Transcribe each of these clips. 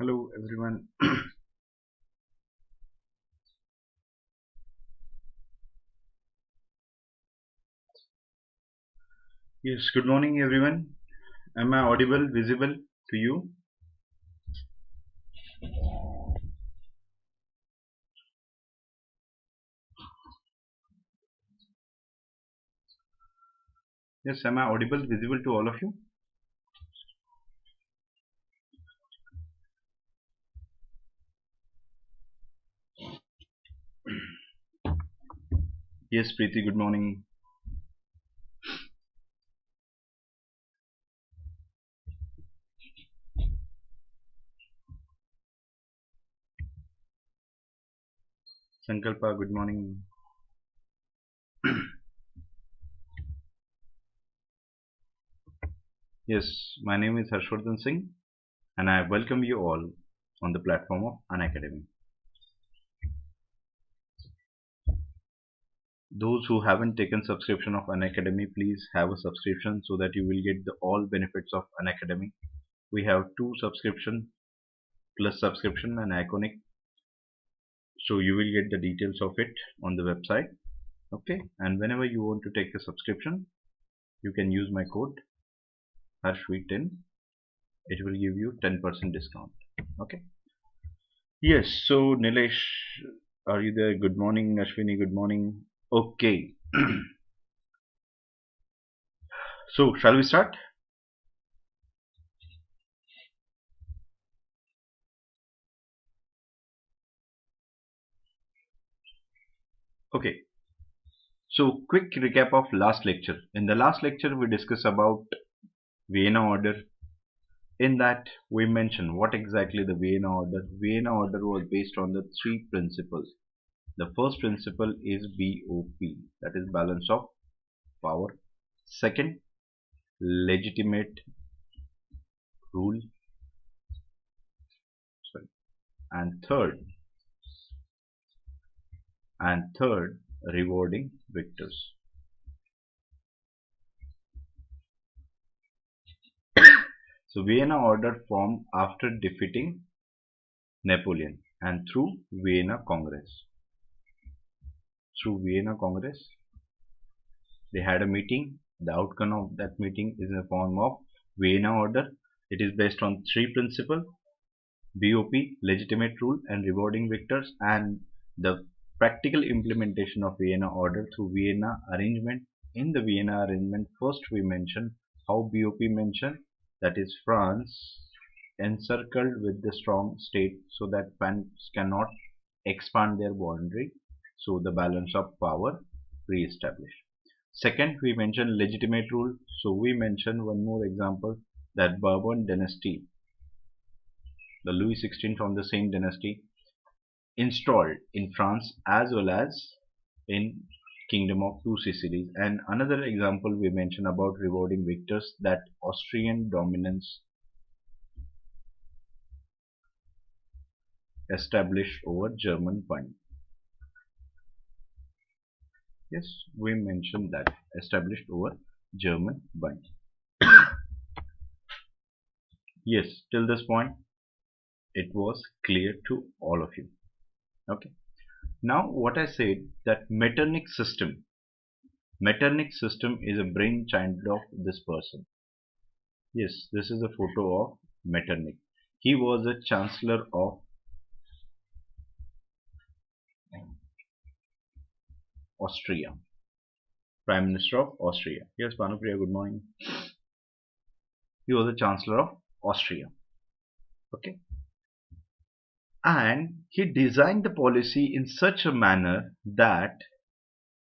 Hello everyone. Yes, good morning everyone. Am I audible, visible to you? Yes, am I audible, visible to all of you? Yes, Preeti, good morning. Sankalpa, good morning. Yes, my name is Harshvardhan Singh and I welcome you all on the platform of Unacademy. Those who haven't taken subscription of Unacademy, please have a subscription so that you will get the all benefits of Unacademy. We have two subscription plus subscription and iconic, so you will get the details of it on the website. Okay, and whenever you want to take a subscription, you can use my code Harshvi10. It will give you 10% discount. Okay. Yes, so Nilesh, are you there? Good morning. Ashwini, good morning. Okay. So shall we start? Okay, so quick recap of last lecture. In the last lecture we discussed about Vienna order. In that we mentioned what exactly the Vienna order. Vienna order was based on the three principles. The first principle is BOP, that is balance of power. Second, legitimate rule. Sorry. And third, rewarding victors. So Vienna order formed after defeating Napoleon and through Vienna Congress. Through Vienna Congress, they had a meeting. The outcome of that meeting is in the form of Vienna order. It is based on three principles: BOP, legitimate rule, and rewarding victors. And the practical implementation of Vienna order through Vienna arrangement. In the Vienna arrangement, first we mention how BOP mentioned, that is France encircled with the strong state so that France cannot expand their boundary, so the balance of power re-established. Second, we mention legitimate rule. So we mention one more example, that Bourbon dynasty, the Louis XVI from the same dynasty, installed in France as well as in Kingdom of Two Sicilies. And another example we mention about rewarding victors, that Austrian dominance established over German Bund. Yes, we mentioned that established over German Bund. Yes, till this point it was clear to all of you. Okay. Now what I said, that Metternich system is a brainchild of this person. Yes, this is a photo of Metternich. He was a chancellor of Austria, Prime Minister of Austria. Yes, Bhanupriya, good morning. He was a chancellor of Austria. Okay. And he designed the policy in such a manner that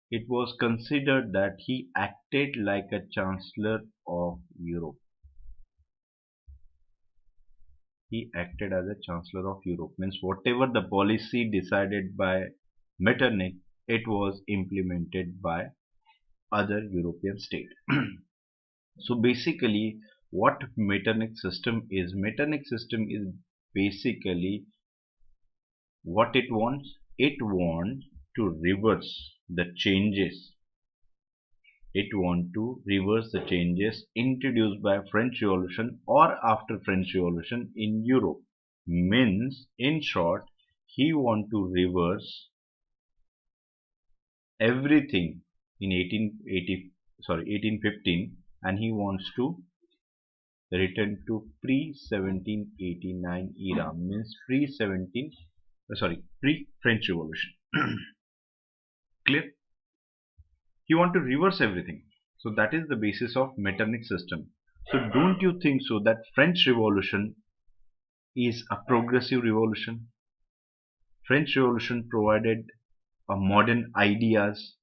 it was considered that he acted like a chancellor of Europe. He acted as a chancellor of Europe, means whatever the policy decided by Metternich, it was implemented by other European states. So basically what Metternich system is basically what it wants. It wants to reverse the changes. It wants to reverse the changes introduced by French Revolution or after French Revolution in Europe. Means, in short, he want to reverse everything in 1815, and he wants to return to pre-1789 era, means pre-French Revolution. Clear? He want to reverse everything. So that is the basis of Metternich system. So don't you think so that French Revolution is a progressive revolution? French Revolution provided a modern ideas.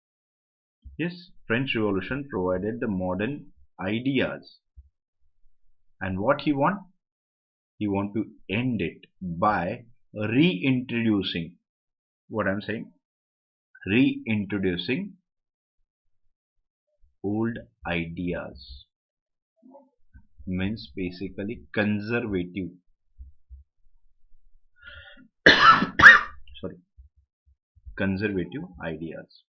Yes, French Revolution provided the modern ideas. And what he want? He want to end it by reintroducing, what I'm saying, reintroducing old ideas, means basically conservative sorry, conservative ideas.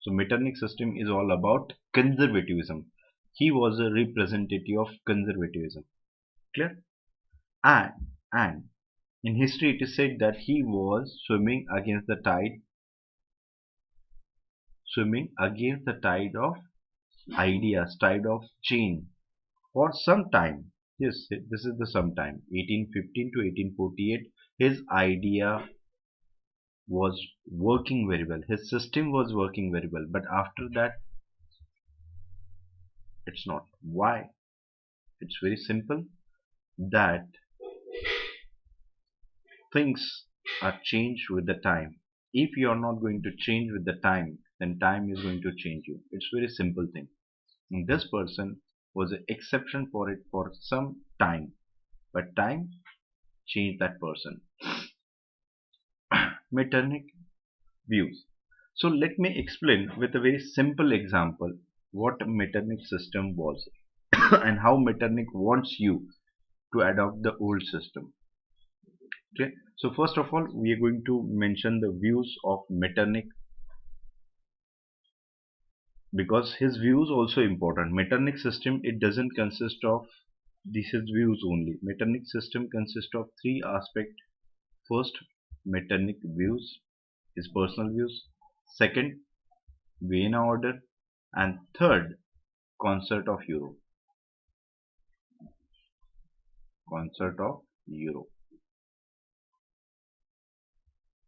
So Metternich system is all about conservatism. He was a representative of conservatism. Clear? And in history it is said that he was swimming against the tide of ideas, tide of change for some time. Yes, this is the sometime 1815 to 1848. His idea was working very well. His system was working very well. But after that, it's not. Why? It's very simple that things are changed with the time. If you are not going to change with the time, then time is going to change you. It's very simple thing. And this person was an exception for it for some time, but time changed that person. Metternich views. So let me explain with a very simple example what Metternich system was and how Metternich wants you to adopt the old system. Okay, so first of all we are going to mention the views of Metternich, because his views also important. Metternich system, it doesn't consist of this is views only. Metternich system consists of three aspects. First, Metternich views, his personal views. Second, Vienna order, and third, concert of Europe. Concert of Europe.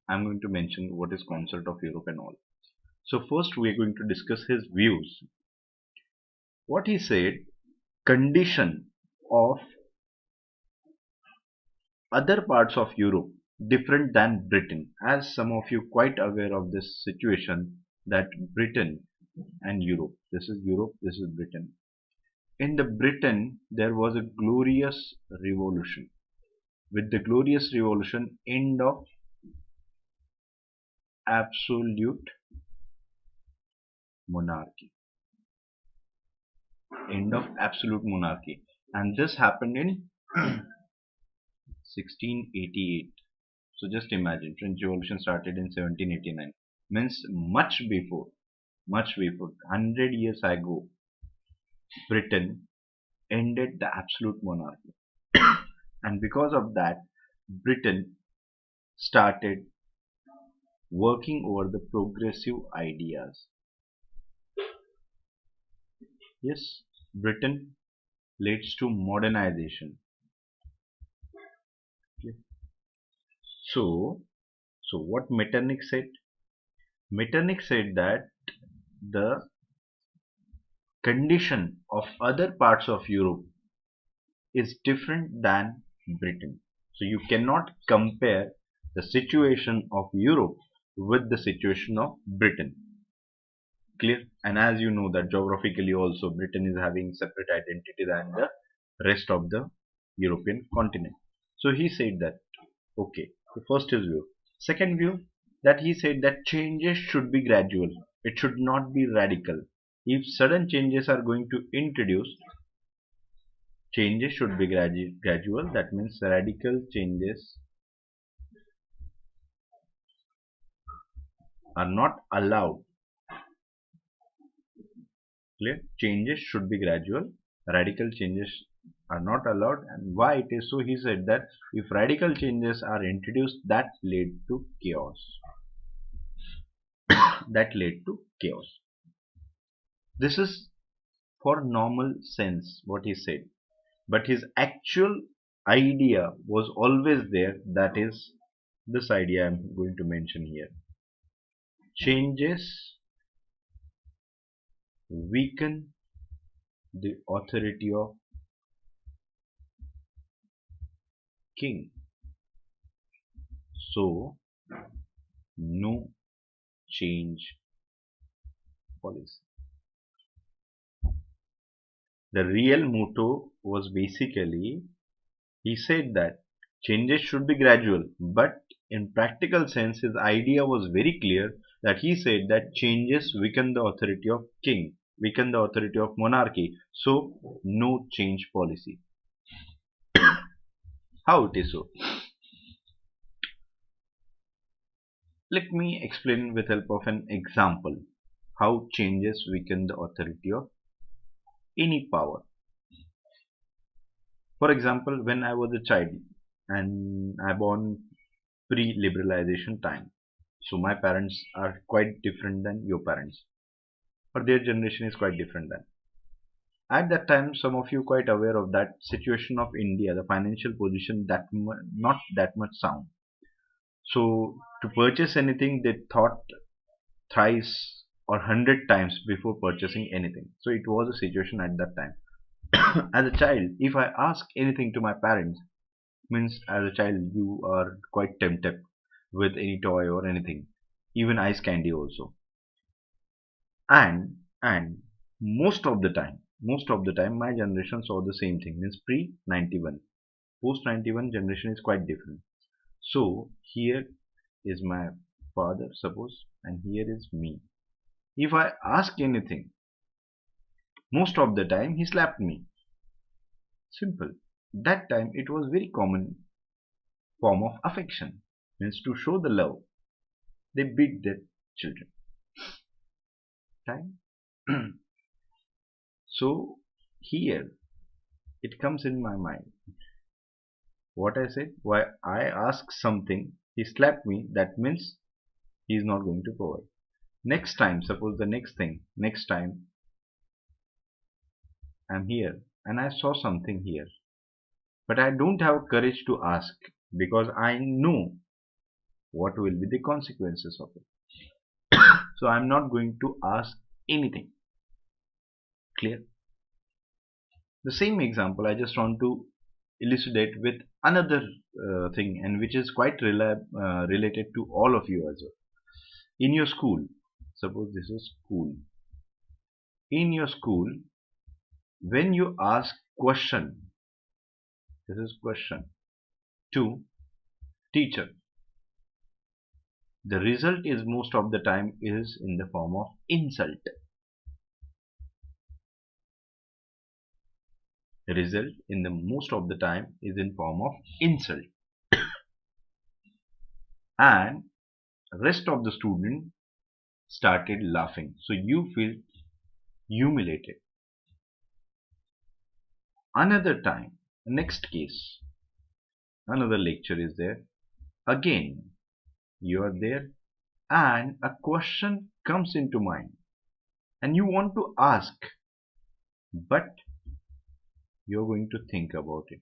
I'm going to mention what is concert of Europe and all. So first we are going to discuss his views. What he said, condition of other parts of Europe different than Britain. As some of you quite aware of this situation that Britain and Europe, this is Europe, this is Britain. In the Britain there was a glorious revolution. With the glorious revolution, end of absolute monarchy. End of absolute monarchy. And this happened in 1688. So just imagine, French Revolution started in 1789. Means much before, 100 years ago, Britain ended the absolute monarchy. And because of that, Britain started working over the progressive ideas. Yes, Britain leads to modernization. Okay. So what Metternich said? Metternich said that the condition of other parts of Europe is different than Britain. So you cannot compare the situation of Europe with the situation of Britain. Clear? And as you know that geographically also Britain is having separate identity than the rest of the European continent. So he said that, okay, the first is view. Second view, that he said that changes should be gradual. It should not be radical. If sudden changes are going to introduce, changes should be gradual. That means radical changes are not allowed. Clear? Changes should be gradual. Radical changes are not allowed. And why it is so? He said that if radical changes are introduced, that led to chaos. That led to chaos. This is for normal sense what he said, but his actual idea was always there. That is this idea I am going to mention here. Changes weaken the authority of king, so no change policy. The real motto was basically, he said that changes should be gradual, but in practical sense his idea was very clear, that he said that changes weaken the authority of king, weaken the authority of monarchy, so no change policy. How it is so? Let me explain with help of an example how changes weaken the authority of any power. For example, when I was a child and I born pre-liberalization time, so my parents are quite different than your parents, or their generation is quite different than. At that time, some of you quite aware of that situation of India, the financial position that not that much sound. So to purchase anything, they thought thrice or 100 times before purchasing anything. So it was a situation at that time. As a child, if I ask anything to my parents, means as a child you are quite tempted with any toy or anything, even ice candy also. And most of the time my generation saw the same thing, means pre 91. Post 91 generation is quite different. So here is my father, suppose, and here is me. If I ask anything, most of the time he slapped me. Simple. That time it was very common form of affection, means to show the love they beat their children. Time. So here it comes in my mind what I said. Why I ask something, he slapped me, that means he is not going to provide. Next time, suppose the next time I'm here and I saw something here, but I don't have courage to ask because I know what will be the consequences of it. So I'm not going to ask anything. Clear? The same example I just want to elucidate with another thing, and which is quite related to all of you as well. In your school, suppose this is school. In your school, when you ask question, this is question, to teacher, the result is most of the time is in the form of insult. The result in the most of the time is in form of insult, and rest of the student started laughing, so you feel humiliated. Another time, next case, another lecture is there, again you are there and a question comes into mind and you want to ask, but you're going to think about it.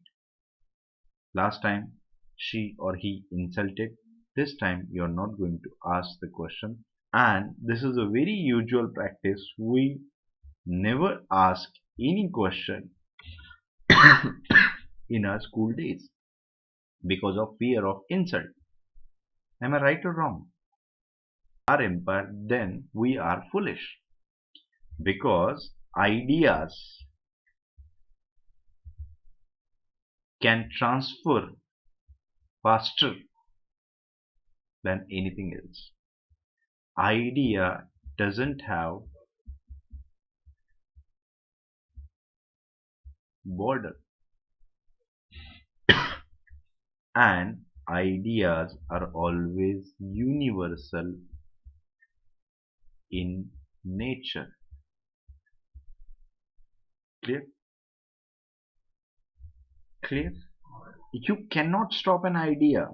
Last time she or he insulted, this time you're not going to ask the question, and this is a very usual practice. We never ask any question in our school days because of fear of insult. Am I right or wrong? Our empire, then we are foolish because ideas can transfer faster than anything else. Idea doesn't have border, and ideas are always universal in nature. Clear? Clear? You cannot stop an idea.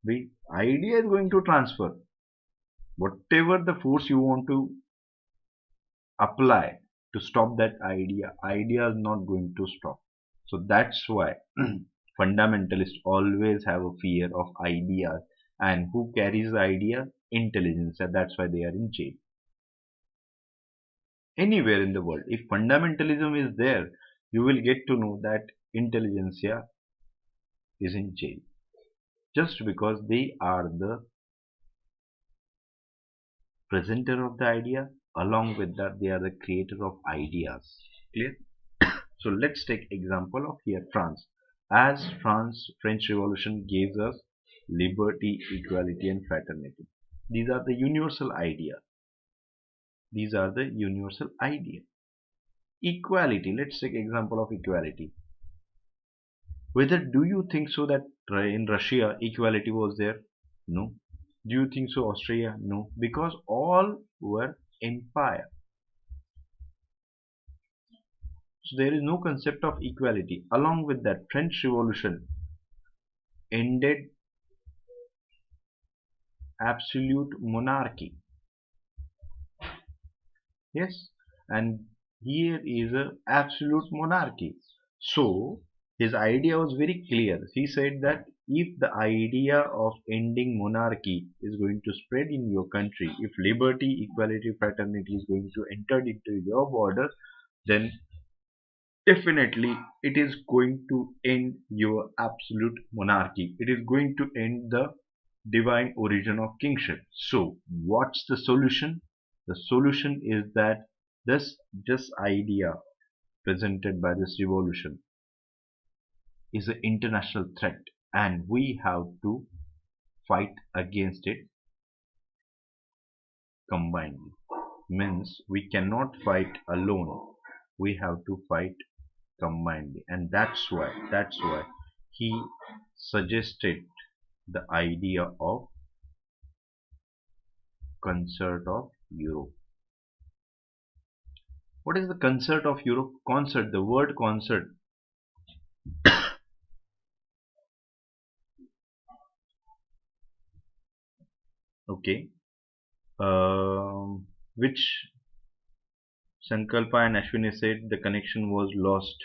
The idea is going to transfer. Whatever the force you want to apply to stop that idea is not going to stop. So that's why fundamentalists always have a fear of ideas. And who carries the idea? Intelligence. And that's why they are in jail. Anywhere in the world, if fundamentalism is there, you will get to know that intelligentsia is in jail. Just because they are the presenter of the idea, along with that they are the creator of ideas. Clear? So let's take example of here France. As French Revolution gives us liberty, equality and fraternity. These are the universal idea. These are the universal idea. Equality. Let's take example of equality. Whether do you think so that in Russia equality was there? No. Do you think so Austria? No. Because all were empire. So there is no concept of equality. Along with that, French Revolution ended absolute monarchy. Yes, and here is a absolute monarchy. So his idea was very clear. He said that if the idea of ending monarchy is going to spread in your country, if liberty, equality, fraternity is going to enter into your border, then definitely it is going to end your absolute monarchy. It is going to end the divine origin of kingship. So what's the solution? The solution is that this idea presented by this revolution is an international threat and we have to fight against it combinedly. Means we cannot fight alone. We have to fight combinedly, and that's why he suggested the idea of concert of Europe. What is the concert of Europe? Concert, the word concert. Okay. Which Sankalpa and Ashwini said the connection was lost.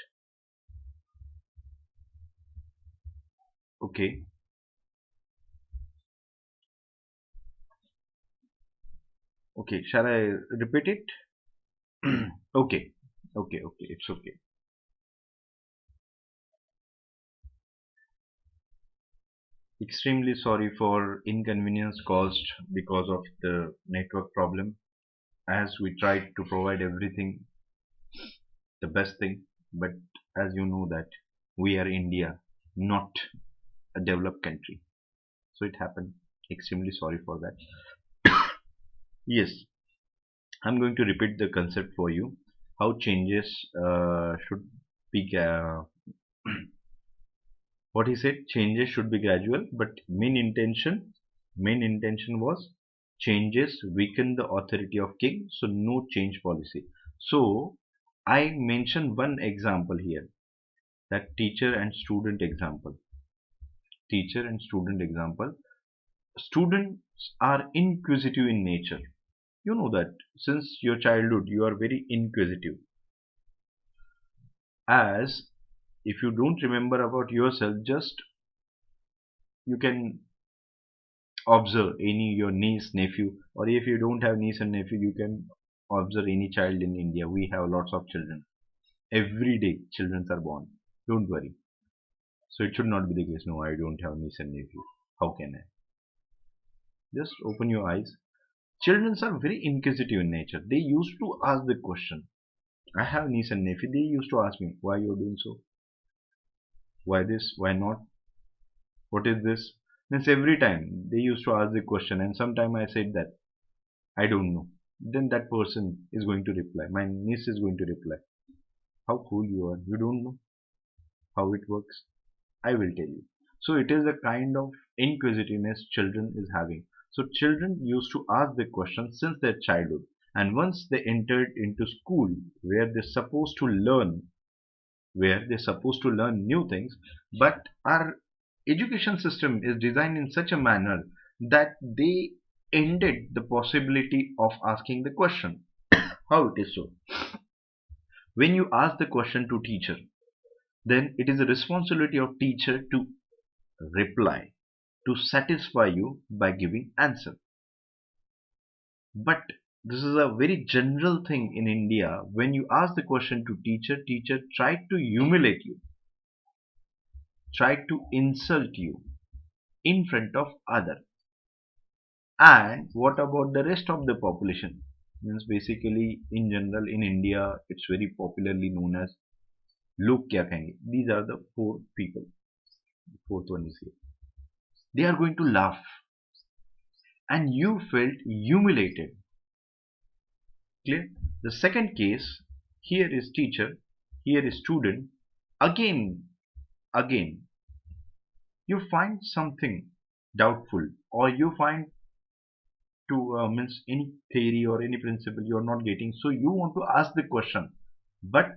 Okay. Okay. Shall I repeat it? Okay. Okay. It's okay. Extremely sorry for inconvenience caused because of the network problem. As we tried to provide everything, the best thing, but as you know that we are India, not a developed country. So it happened. Extremely sorry for that. Yes, I'm going to repeat the concept for you. How changes should be what he said, changes should be gradual, but main intention was changes weaken the authority of king, so no change policy. So I mentioned one example here, that teacher and student example. Students are inquisitive in nature. You know that since your childhood you are very inquisitive. As if you don't remember about yourself, just you can observe any your niece, nephew, or if you don't have niece and nephew, you can observe any child in India. We have lots of children. Every day children are born. Don't worry. So it should not be the case. No, I don't have niece and nephew. How can I? Just open your eyes. Children are very inquisitive in nature. They used to ask the question. I have niece and nephew. They used to ask me, why you're doing so? Why this? Why not? What is this? Means every time they used to ask the question, and sometime I said that I don't know. Then that person is going to reply. My niece is going to reply. How cool you are. You don't know how it works. I will tell you. So it is a kind of inquisitiveness children is having. So children used to ask the question since their childhood. And once they entered into school where they're supposed to learn, where they're supposed to learn new things, but our education system is designed in such a manner that they ended the possibility of asking the question. How it is so? When you ask the question to teacher, then it is the responsibility of teacher to reply, to satisfy you by giving answer. But this is a very general thing in India. When you ask the question to teacher, teacher tried to humiliate you, tried to insult you in front of other. And what about the rest of the population? Means basically in general in India it's very popularly known as log kya kahenge. These are the four people. The fourth one is here. They are going to laugh, and you felt humiliated. Clear? The second case, here is teacher, here is student. Again, you find something doubtful, or you find to means any theory or any principle you are not getting, so you want to ask the question, but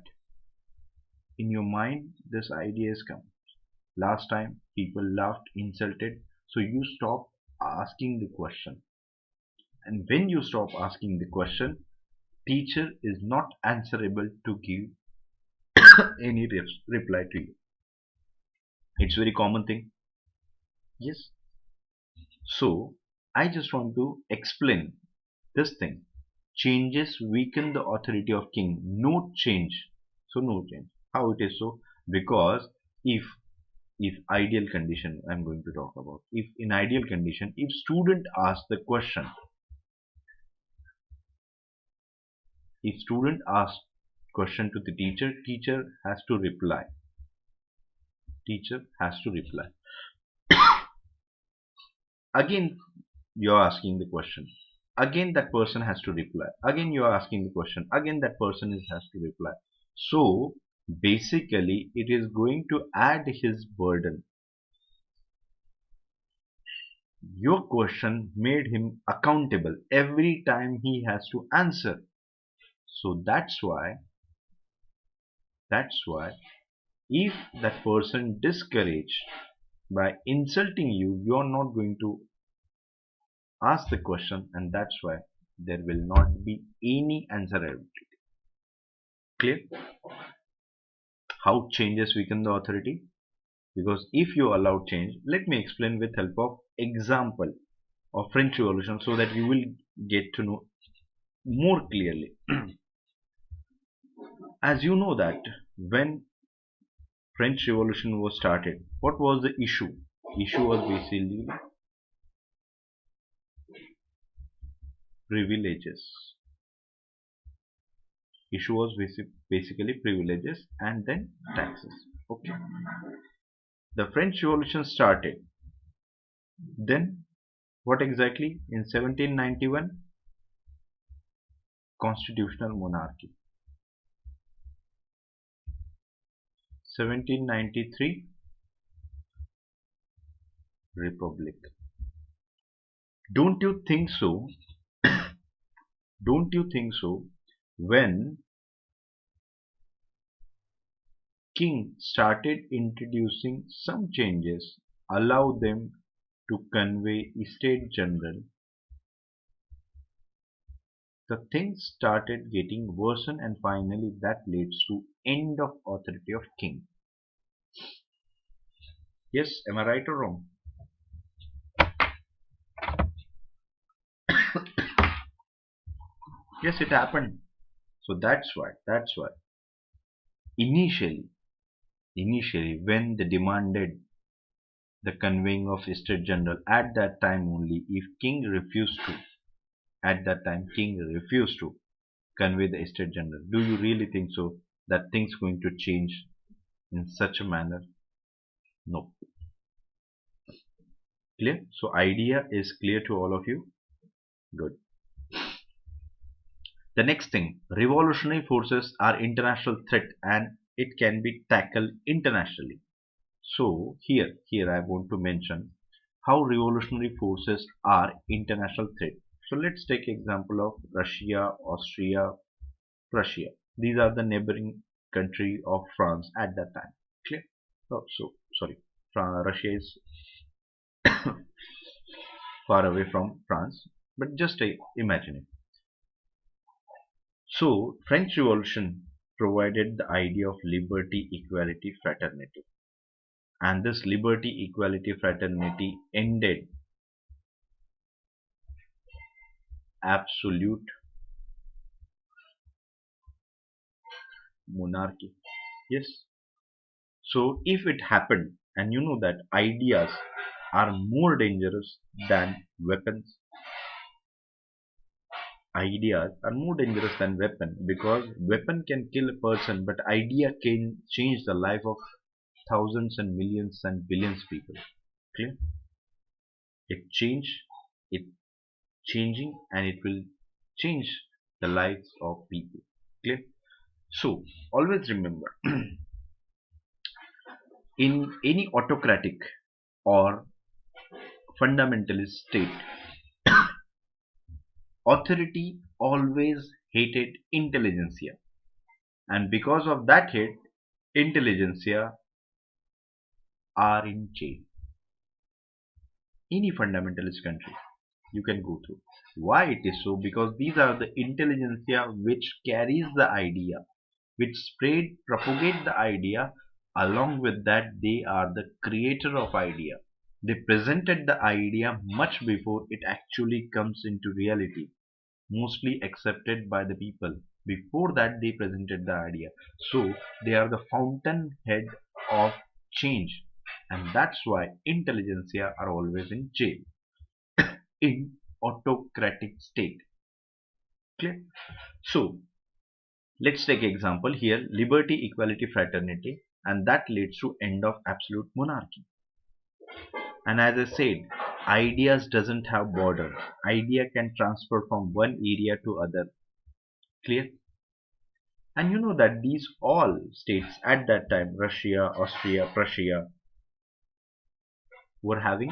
in your mind this idea has come. Last time people laughed, insulted, so you stop asking the question. And when you stop asking the question, teacher is not answerable to give any reply to you. It's very common thing. Yes. So I just want to explain this thing. Changes weaken the authority of king. No change. So no change. How it is so? Because if ideal condition I'm going to talk about. If in ideal condition, if student asks the question, if student asks question to the teacher, teacher has to reply. Teacher has to reply. Again, you're asking the question. Again, that person has to reply. Again, you're asking the question. Again, that person has to reply. So, basically, it is going to add his burden. Your question made him accountable every time he has to answer. So, that's why if that person discouraged by insulting you, you're not going to ask the question, and that's why there will not be any answerability. Clear? How changes weaken the authority? Because if you allow change, let me explain with help of example of French Revolution so that you will get to know more clearly. As you know that when French Revolution was started, what was the issue? Issue was basically privileges. Issue was basically privileges and then taxes. Okay. The French Revolution started. Then what exactly? In 1791, constitutional monarchy. 1793, republic. Don't you think so? Don't you think so? When king started introducing some changes, allow them to convey estate general, the things started getting worse, and finally that leads to end of authority of king. Yes, am I right or wrong? Yes, it happened. So that's why initially when they demanded the conveying of estate general, at that time only, if king refused to, at that time king refused to convey the estate general, do you really think so that things going to change in such a manner? No. Clear? So idea is clear to all of you? Good. The next thing, revolutionary forces are international threat and it can be tackled internationally. So here I want to mention how revolutionary forces are international threat. So let's take example of Russia, Austria, Prussia. These are the neighboring country of France at that time. Clear? Oh, so sorry, Russia is far away from France, but just imagine it. So, French Revolution provided the idea of liberty, equality, fraternity, and this liberty, equality, fraternity ended absolute monarchy. Yes. So, if it happened, and you know that ideas are more dangerous than weapons, ideas are more dangerous than weapon, because weapon can kill a person, but idea can change the life of thousands and millions and billions people. Clear? It change, it changing, and it will change the lives of people. Clear? So always remember, in any autocratic or fundamentalist state, authority always hated intelligentsia, and because of that hate, intelligentsia are in jail. Any fundamentalist country you can go through. Why it is so? Because these are the intelligentsia which carries the idea, which spread, propagate the idea. Along with that, they are the creator of idea. They presented the idea much before it actually comes into reality, mostly accepted by the people. Before that, they presented the idea. So they are the fountainhead of change, and that's why intelligentsia are always in jail in autocratic state. Clear? So let's take example here: liberty, equality, fraternity, and that leads to end of absolute monarchy. And as I said, ideas doesn't have border. Idea can transfer from one area to other. Clear? And you know that these all states at that time, Russia, Austria, Prussia, were having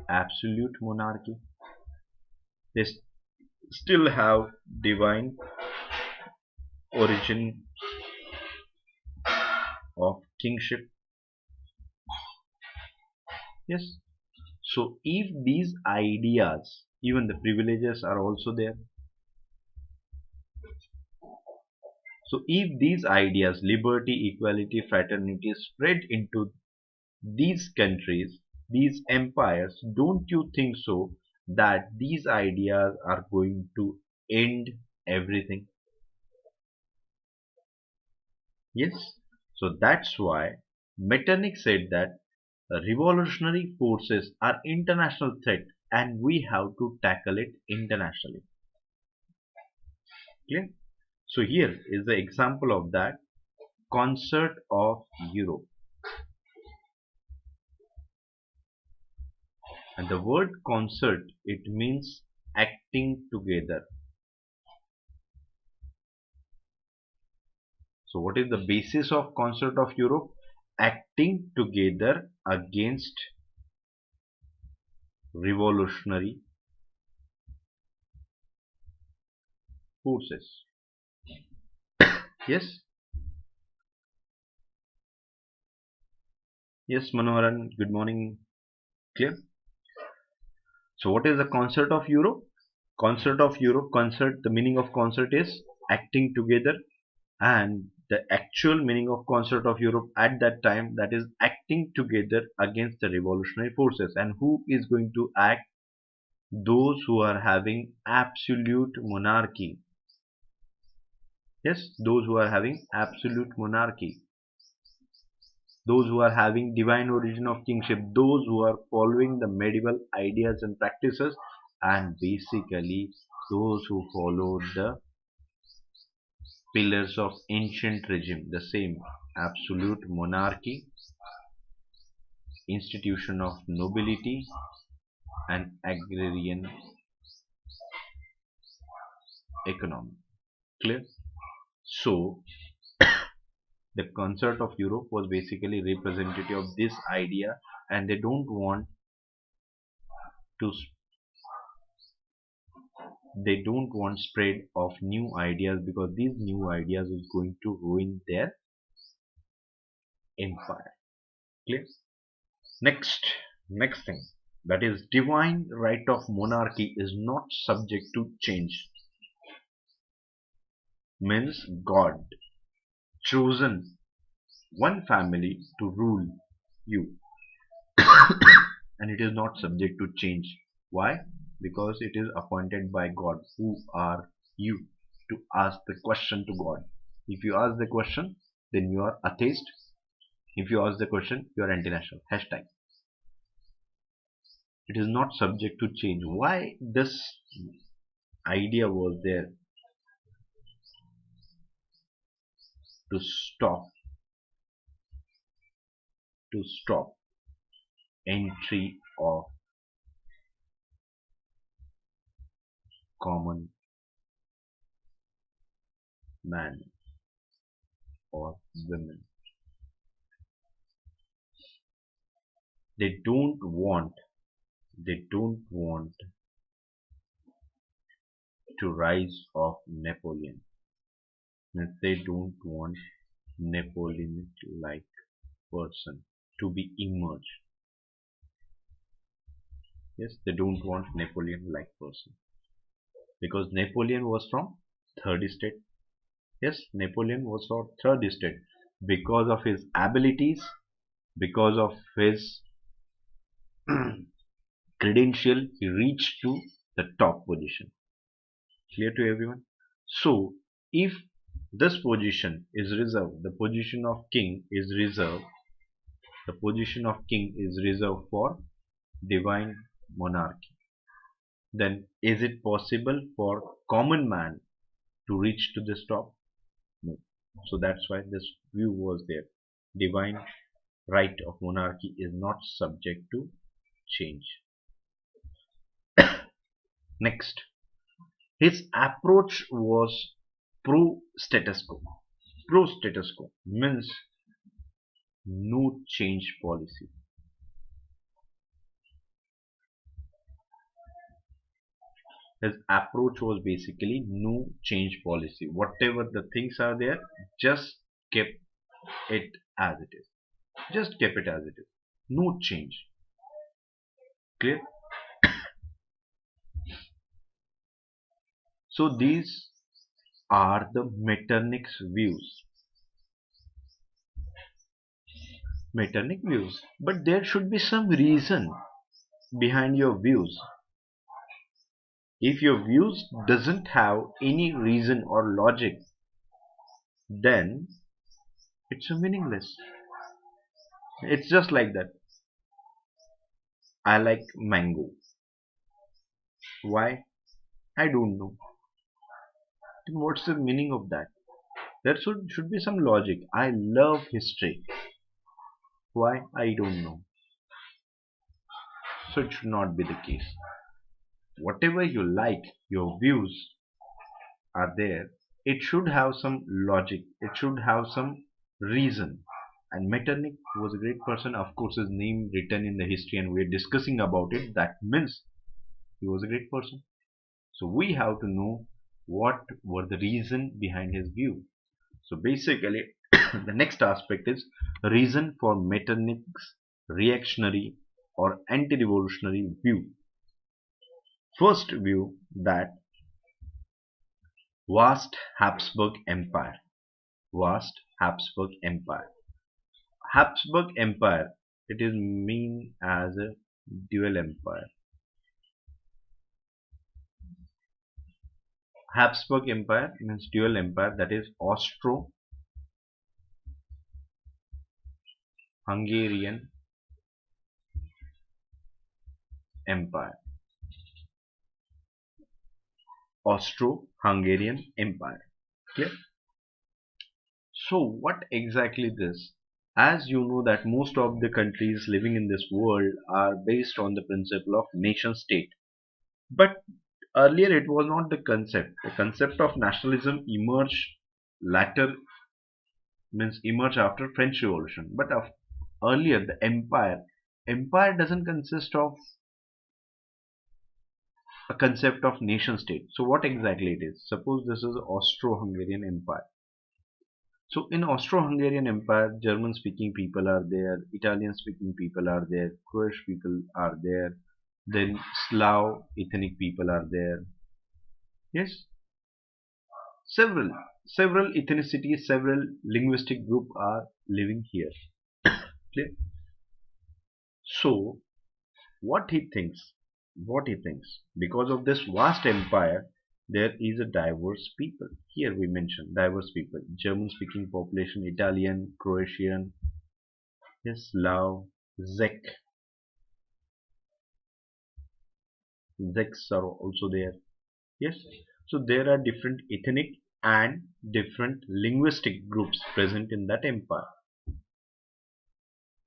absolute monarchy. They still have divine origin of kingship. Yes. So if these ideas, even the privileges are also there. So if these ideas, liberty, equality, fraternity, spread into these countries, these empires, don't you think so that these ideas are going to end everything? Yes. So that's why Metternich said that revolutionary forces are international threat and we have to tackle it internationally. Clear? So here is the example of that: concert of Europe. And the word concert, it means acting together. So what is the basis of concert of Europe? Acting together against revolutionary forces. Yes? Yes, Manoharan, good morning. Clear? So what is the concert of Europe? Concert of Europe, concert, the meaning of concert is acting together, and the actual meaning of concert of Europe at that time, that is acting together against the revolutionary forces. And who is going to act? Those who are having absolute monarchy. Yes, those who are having absolute monarchy, those who are having divine origin of kingship, those who are following the medieval ideas and practices, and basically those who followed the pillars of ancient regime, the same absolute monarchy, institution of nobility, and agrarian economy. Clear? So the concert of Europe was basically representative of this idea, and they don't want to They don't want spread of new ideas because these new ideas is going to ruin their empire. Clear? Next thing, that is divine right of monarchy is not subject to change. Means God chosen one family to rule you and it is not subject to change. Why? Because it is appointed by God. Who are you to ask the question to God? If you ask the question, then you are atheist. If you ask the question, you are anti-national. Hashtag. It is not subject to change. Why this idea was there? To stop entry of common man or women. They don't want to rise of Napoleon. Means they don't want Napoleon like person to be emerged. Yes, they don't want Napoleon like person because Napoleon was from third estate. Yes, Napoleon was from third estate because of his abilities, because of his credential, he reached to the top position. Clear to everyone? So, if this position is reserved, the position of king is reserved, the position of king is reserved for divine monarchy, then is it possible for common man to reach to this top? No. So that's why this view was there. Divine right of monarchy is not subject to change. Next, his approach was pro status quo. Pro status quo means no change policy. His approach was basically no change policy. Whatever the things are there, just keep it as it is. Just keep it as it is. No change. Clear? So these are the Metternich's views. Metternich views. But there should be some reason behind your views. If your views doesn't have any reason or logic, then it's meaningless. It's just like that. I like mango. Why? I don't know. Then what's the meaning of that? There should be some logic. I love history. Why? I don't know. So it should not be the case. Whatever you like, your views are there. It should have some logic. It should have some reason. And Metternich was a great person. Of course, his name written in the history and we're discussing about it. That means he was a great person. So we have to know what were the reason behind his view. So basically, the next aspect is reason for Metternich's reactionary or anti-revolutionary view. First view, that vast Hapsburg Empire. Vast Hapsburg Empire. Hapsburg Empire, it is mean as a dual empire. Habsburg Empire means dual empire, that is Austro-Hungarian Empire. Austro-Hungarian Empire. Clear? So what exactly this? As you know that most of the countries living in this world are based on the principle of nation state. But earlier it was not the concept. The concept of nationalism emerged later, means emerged after French Revolution. But earlier the empire doesn't consist of a concept of nation state. So what exactly it is? Suppose this is Austro-Hungarian Empire. So in Austro-Hungarian Empire, German-speaking people are there, Italian-speaking people are there, Croatian people are there, then Slav ethnic people are there. Yes, several ethnicities, several linguistic group are living here. Clear? So what he thinks, because of this vast empire, there is a diverse people. Here we mention diverse people: German-speaking population, Italian, Croatian, yes, Slav, Czech. Czechs are also there. Yes, so there are different ethnic and different linguistic groups present in that empire,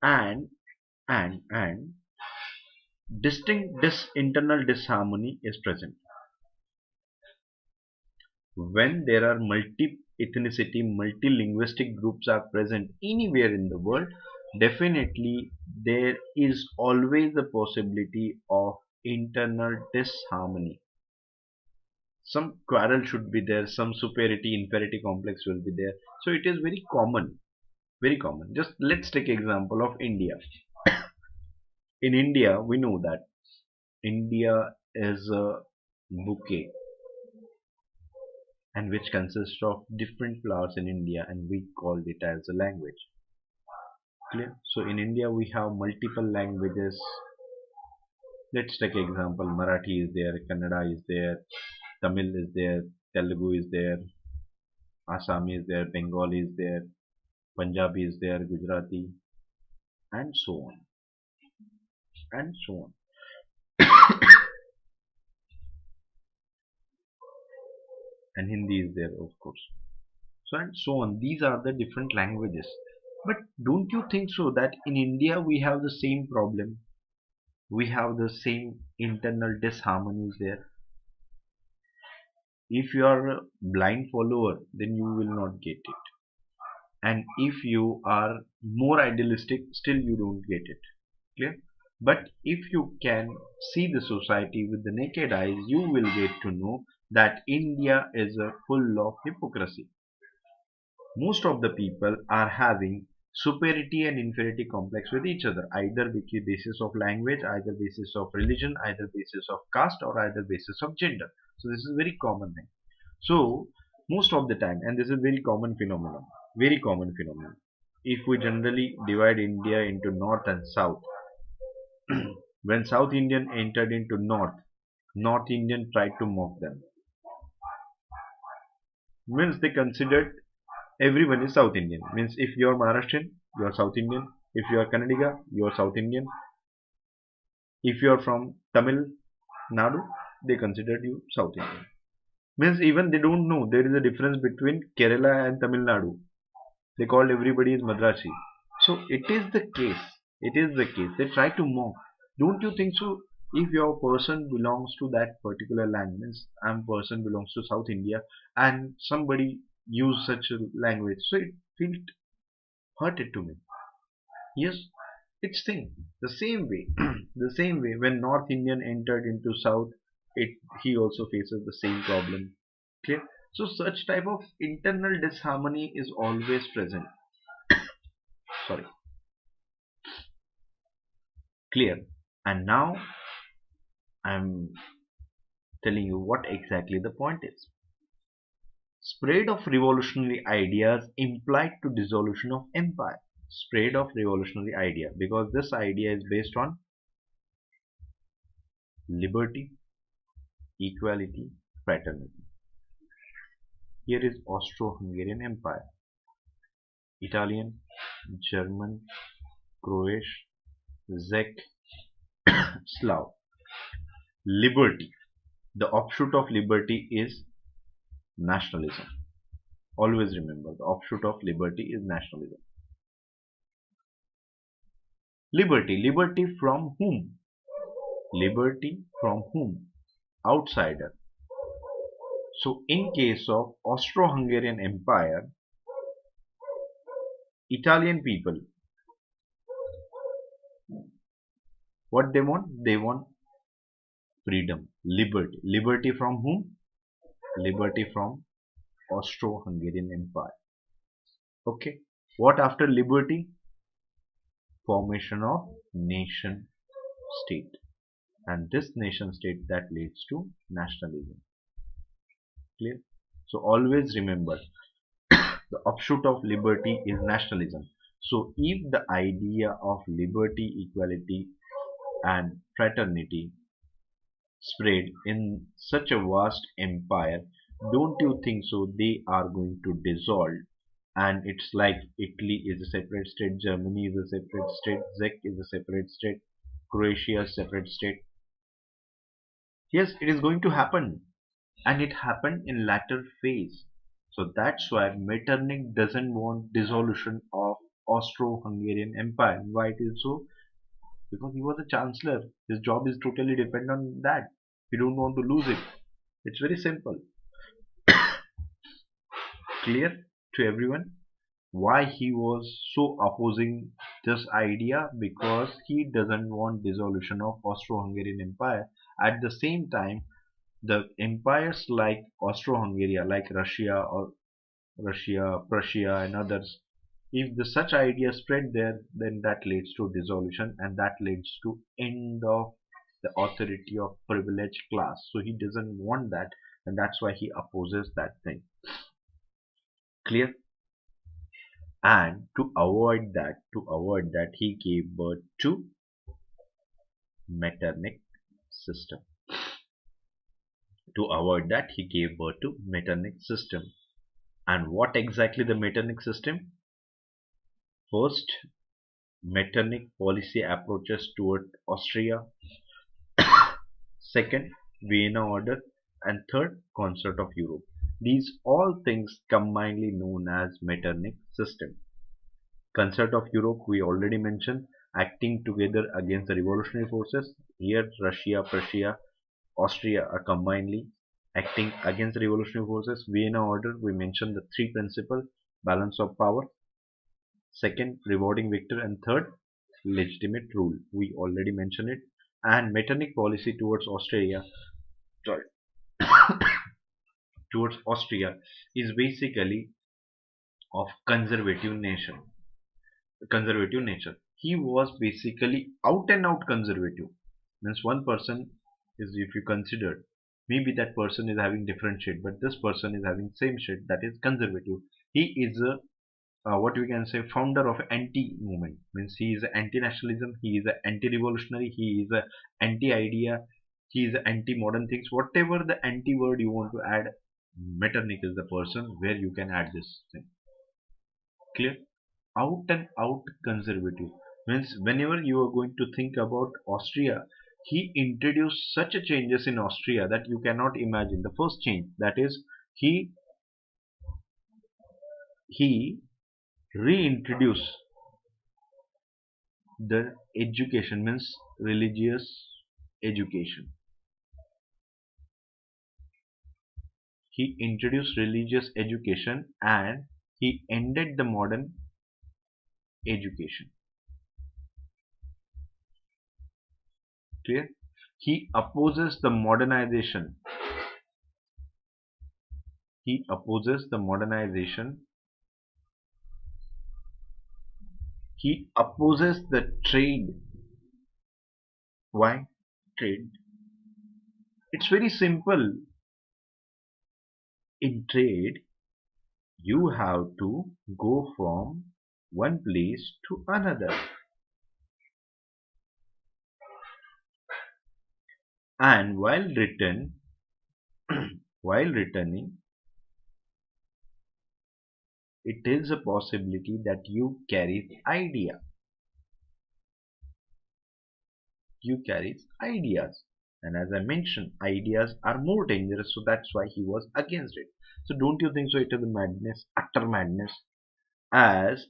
and and distinct internal disharmony is present. When there are multi-ethnicity, multi-linguistic groups are present anywhere in the world, definitely there is always a possibility of internal disharmony. Some quarrel should be there, some superiority inferiority complex will be there. So it is very common, very common. Just let's take example of India. In India, we know that India is a bouquet, and which consists of different flowers in India, and we called it as a language. Clear? So in India we have multiple languages. Let's take example: Marathi is there, Kannada is there, Tamil is there, Telugu is there, Assami is there, Bengali is there, Punjabi is there, Gujarati, and so on, and so on. And Hindi is there, of course. So and so on. These are the different languages. But don't you think so that in India we have the same problem? We have the same internal disharmonies there. If you are a blind follower, then you will not get it. And if you are more idealistic, still you don't get it. Clear? But if you can see the society with the naked eyes, you will get to know that India is full of hypocrisy. Most of the people are having superiority and inferiority complex with each other, either basis of language, either basis of religion, either basis of caste, or either basis of gender. So this is a very common thing. So most of the time, and this is very common phenomenon, very common phenomenon. If we generally divide India into north and south, when South Indian entered into North Indian tried to mock them. Means they considered everyone is South Indian. Means if you are Maharashtrian, you are South Indian. If you are Kannadiga, you are South Indian. If you are from Tamil Nadu, they considered you South Indian. Means even they don't know there is a difference between Kerala and Tamil Nadu. They called everybody as Madrasi. So it is the case. It is the case. They try to mock. Don't you think so? If your person belongs to that particular land, means person belongs to South India, and somebody use such a language, so it felt hurted to me. Yes, it's thing the same way. The same way when North Indian entered into South, it he also faces the same problem. Clear? So such type of internal disharmony is always present. Sorry. Clear? And now I'm telling you what exactly the point is. Spread of revolutionary ideas implied to dissolution of empire. Spread of revolutionary idea, because this idea is based on liberty, equality, fraternity. Here is Austro-Hungarian Empire. Italian, German, Croatian, Czech, Slav. Liberty. The offshoot of liberty is nationalism. Always remember, the offshoot of liberty is nationalism. Liberty. Liberty from whom? Liberty from whom? Outsider. So in case of Austro-Hungarian Empire, Italian people, what they want? They want freedom, liberty. Liberty from whom? Liberty from Austro-Hungarian Empire. Okay. What after liberty? Formation of nation state. And this nation state that leads to nationalism. Clear? So always remember, the offshoot of liberty is nationalism. So if the idea of liberty, equality and fraternity spread in such a vast empire, don't you think so they are going to dissolve? And it's like Italy is a separate state, Germany is a separate state, Czech is a separate state, Croatia is a separate state. Yes, it is going to happen, and it happened in latter phase. So that's why Metternich doesn't want dissolution of Austro-Hungarian Empire. Why it is so? Because he was a chancellor. His job is totally dependent on that. He don't want to lose it. It's very simple. Clear to everyone? Why he was so opposing this idea? Because he doesn't want dissolution of Austro-Hungarian Empire. At the same time, the empires like Austro-Hungary, like Russia, Prussia, and others, if the such idea spread there, then that leads to dissolution, and that leads to end of the authority of privileged class. So he doesn't want that, and that's why he opposes that thing. Clear? And to avoid that, he gave birth to Metternich system. To avoid that, he gave birth to Metternich system. And what exactly the Metternich system? First, Metternich policy approaches toward Austria. Second, Vienna Order. And third, Concert of Europe. These all things combinedly known as Metternich system. Concert of Europe we already mentioned, acting together against the revolutionary forces. Here Russia, Prussia, Austria are combinedly acting against the revolutionary forces. Vienna Order, we mentioned the three principles: balance of power, second, rewarding victor, and third, legitimate rule. We already mentioned it. And Metternich policy towards Austria, sorry, towards Austria is basically of conservative nature. He was basically out and out conservative. Means one person is, if you consider, maybe that person is having different shade, but this person is having same shade, that is conservative. He is a what we can say founder of anti movement. Means he is anti nationalism, he is anti revolutionary, he is anti idea, he is anti modern things. Whatever the anti word you want to add, Metternich is the person where you can add this thing. Clear? Out and out conservative. Means whenever you are going to think about Austria, he introduced such a changes in Austria that you cannot imagine. The first change, that is, he reintroduced the education, means religious education. He introduced religious education and he ended the modern education. Clear? He opposes the modernization. He opposes the modernization. He opposes the trade. Why trade? It's very simple. In trade, you have to go from one place to another. And while returning, it is a possibility that you carry idea. You carry ideas. And as I mentioned, ideas are more dangerous, so that's why he was against it. So don't you think so it is a madness, utter madness, as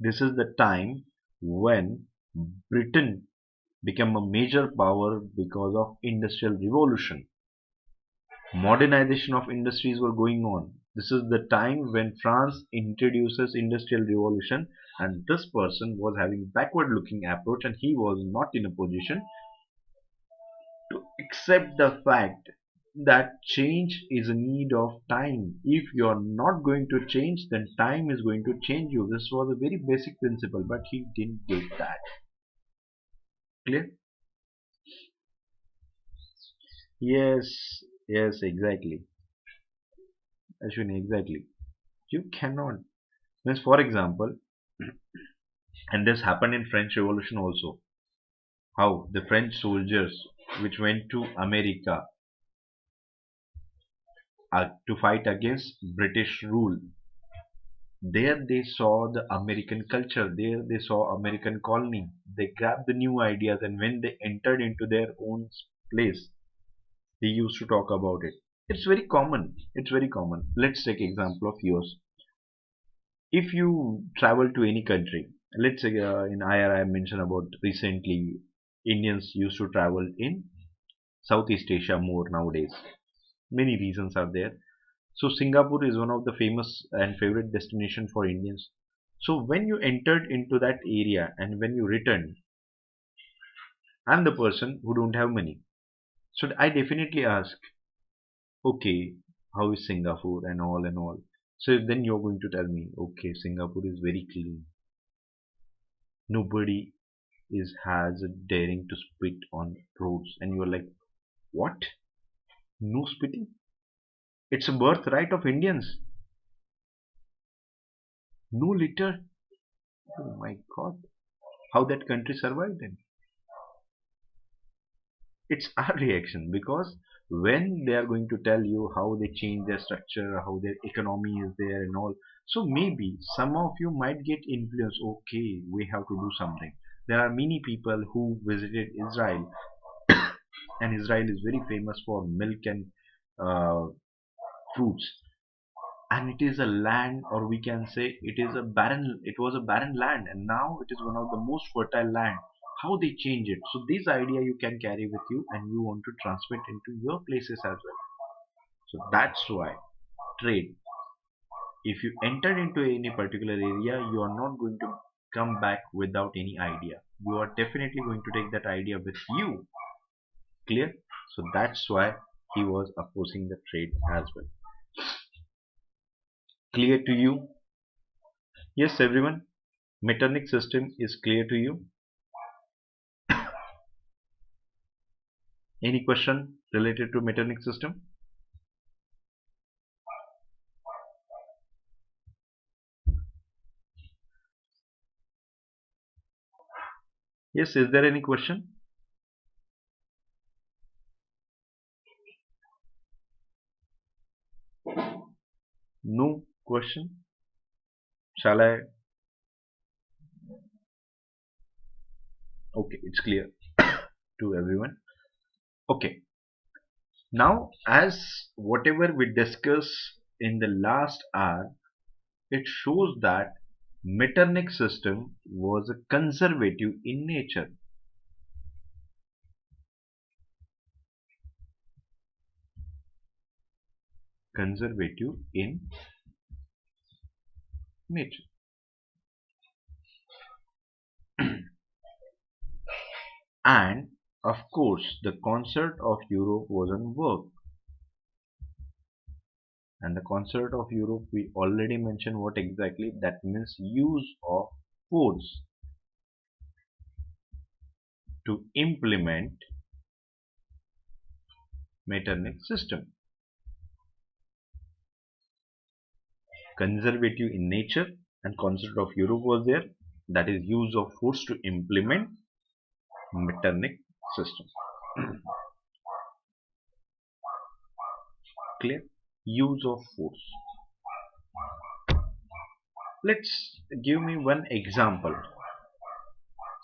this is the time when Britain became a major power because of industrial revolution. Modernization of industries were going on. This is the time when France introduces industrial revolution, and this person was having backward looking approach and he was not in a position to accept the fact that change is a need of time. If you are not going to change, then time is going to change you. This was a very basic principle, but he didn't get that. Clear? Yes, yes, exactly. Ashwini, exactly. You cannot. Means, for example, and this happened in French Revolution also. How the French soldiers which went to America to fight against British rule. There they saw the American culture. There they saw American colony. They grabbed the new ideas, and when they entered into their own place, they used to talk about it. It's very common. It's very common. Let's take example of yours. If you travel to any country, let's say in IR I mentioned about recently Indians used to travel in Southeast Asia more nowadays. Many reasons are there. So Singapore is one of the famous and favorite destination for Indians. So when you entered into that area and when you returned, I'm the person who don't have money. So I definitely ask, okay, how is Singapore and all and all. So then you're going to tell me, okay, Singapore is very clean. Nobody is has a daring to spit on roads, and you're like, what? No spitting? It's a birthright of Indians. No litter. Oh my God, how that country survived then? It's our reaction, because when they are going to tell you how they change their structure, how their economy is there and all, so maybe some of you might get influenced. Okay, we have to do something. There are many people who visited Israel, and Israel is very famous for milk and uh, fruits, and it is a land, or we can say it was a barren land, and now it is one of the most fertile land. How they change it, so this idea you can carry with you and you want to transmit into your places as well. So that's why trade, if you enter into any particular area, you are not going to come back without any idea. You are definitely going to take that idea with you. Clear? So that's why he was opposing the trade as well. Clear to you? Yes, everyone. Metternich system is clear to you? Any question related to Metternich system? Yes, is there any question? No question? Shall I? Okay, it's clear to everyone. Okay, now as whatever we discussed in the last hour, it shows that Metternich system was a conservative in nature. Conservative in nature. And of course, the concert of Europe was on work. And the concert of Europe, we already mentioned what exactly that means: use of force to implement Metternich system. Conservative in nature, and concert of Europe was there, that is use of force to implement Metternich system. Clear? Use of force. Let's give me one example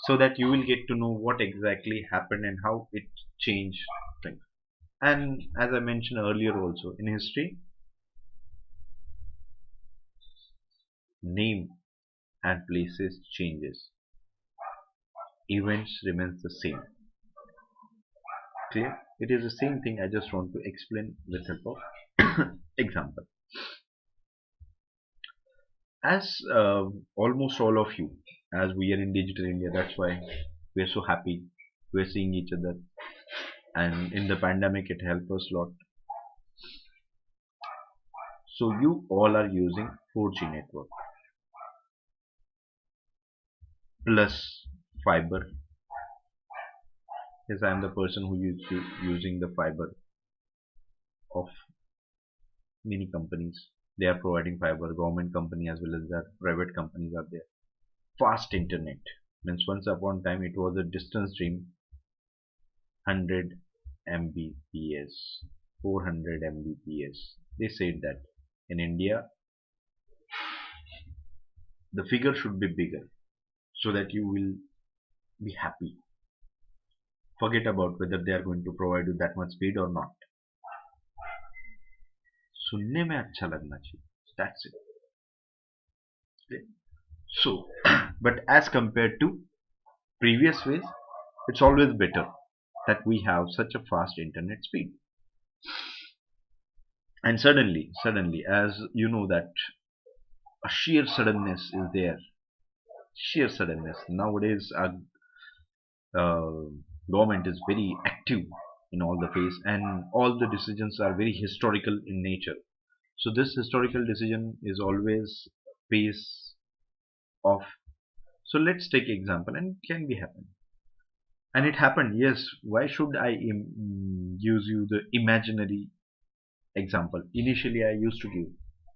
so that you will get to know what exactly happened and how it changed things. And as I mentioned earlier also, in history, name and places changes, events remains the same. Clear? It is the same thing. I just want to explain with help of example. As almost all of you, as we are in digital India, that's why we are so happy we are seeing each other. and in the pandemic it helped us a lot. So you all are using 4G network plus fiber. Yes, I am the person who is using the fiber of many companies. They are providing fiber, government company as well as their private companies are there. Fast internet means once upon a time it was a distance dream. 100 Mbps, 400 Mbps. They said that in India the figure should be bigger so that you will be happy. Forget about whether they are going to provide you that much speed or not. सुनने में अच्छा लगना चाहिए. That's it. Okay. So, but as compared to previous ways, it's always better that we have such a fast internet speed. And suddenly, as you know that a sheer suddenness is there. Sheer suddenness. Nowadays, our government is very active in all the phase, and all the decisions are very historical in nature. So this historical decision is always pace of. So let's take example, and it can be happen. And it happened. Yes. Why should I use you the imaginary example? Initially, I used to give.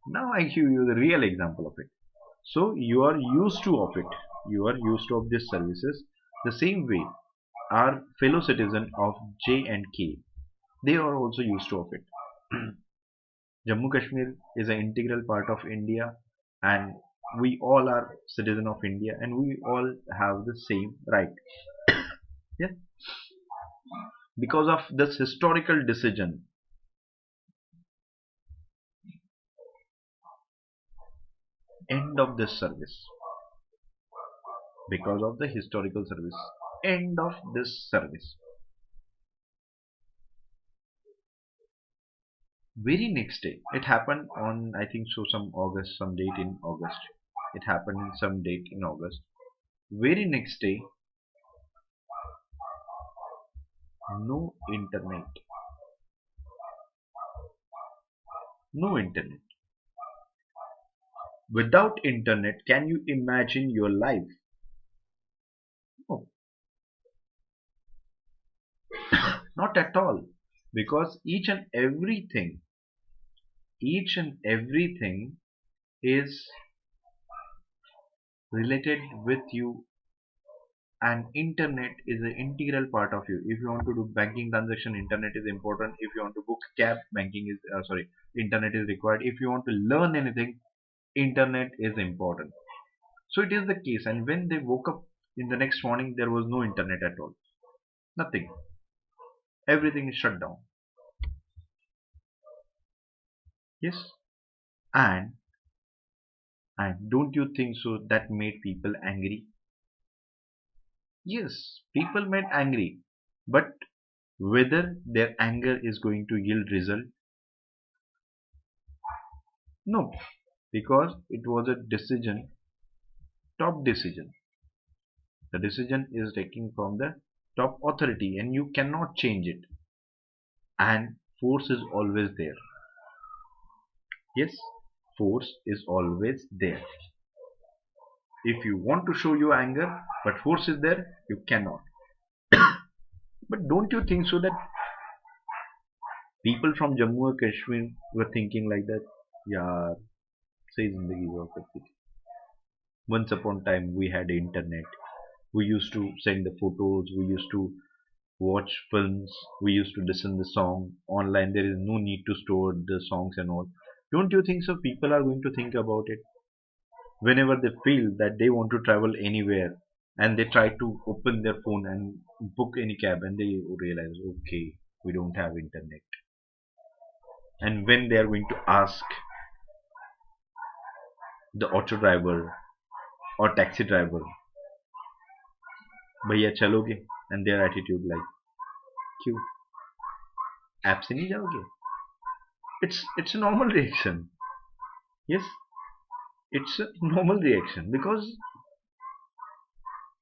Now I give you the real example of it. So you are used to of it. You are used to of these services. The same way, our fellow citizen of J and K, they are also used to of it. Jammu Kashmir is an integral part of India, and we all are citizen of India, and we all have the same right. Yeah, because of this historical decision, end of this service. Because of the historical service, end of this service. Very next day, it happened on, I think so, some August, some date in August. It happened in some date in August. Very next day, no internet. No internet. Without internet, can you imagine your life? No, not at all. Because each and everything is related with you, and internet is an integral part of you. If you want to do banking transaction, internet is important. If you want to book cab, banking is internet is required. If you want to learn anything, internet is important. So it is the case, and when they woke up in the next morning, there was no internet at all. Nothing. Everything is shut down. Yes. And don't you think so that made people angry? Yes, people made angry. But whether their anger is going to yield result? No. Because it was a decision, top decision. The decision is taken from the top authority, and you cannot change it. And force is always there. Yes, force is always there. If you want to show your anger, but force is there, you cannot. But don't you think so that people from Jammu and Kashmir were thinking like that? Yeah, say zindagi hua karti thi. Once upon a time we had internet. We used to send the photos, we used to watch films, we used to listen the song online. There is no need to store the songs and all. Don't you think so people are going to think about it whenever they feel that they want to travel anywhere, and they try to open their phone and book any cab, and they realize, okay, we don't have internet. And when they are going to ask the auto driver or taxi driver, भैया चलोगे, and their attitude like, क्यों, app से नहीं जाओगे? It's a normal reaction. Yes, it's a normal reaction, because